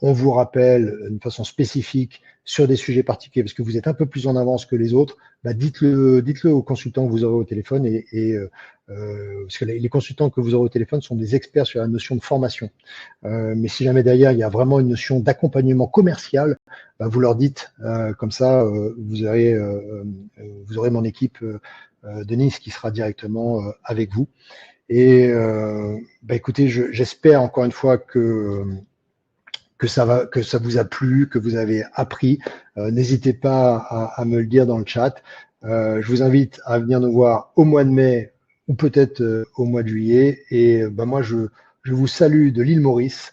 on vous rappelle d'une façon spécifique sur des sujets particuliers, parce que vous êtes un peu plus en avance que les autres, dites-le aux consultants que vous aurez au téléphone parce que les consultants que vous aurez au téléphone sont des experts sur la notion de formation. Mais si jamais derrière il y a vraiment une notion d'accompagnement commercial, vous leur dites comme ça, vous aurez mon équipe de Nice qui sera directement avec vous. Et écoutez, j'espère encore une fois que ça vous a plu, que vous avez appris. N'hésitez pas à me le dire dans le chat. Je vous invite à venir nous voir au mois de mai ou peut-être au mois de juillet. Et moi, je vous salue de l'île Maurice,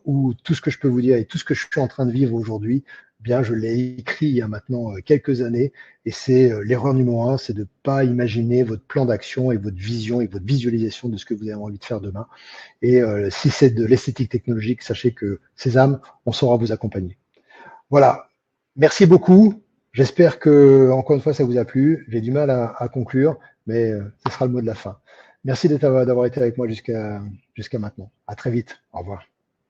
où tout ce que je peux vous dire et tout ce que je suis en train de vivre aujourd'hui, bien, je l'ai écrit il y a maintenant quelques années. Et c'est l'erreur numéro 1, c'est de ne pas imaginer votre plan d'action et votre vision et votre visualisation de ce que vous avez envie de faire demain. Et si c'est de l'esthétique technologique, sachez que Sésame, on saura vous accompagner. Voilà. Merci beaucoup. J'espère que, encore une fois, ça vous a plu. J'ai du mal à conclure, mais ce sera le mot de la fin. Merci d'avoir été avec moi jusqu'à maintenant. À très vite. Au revoir.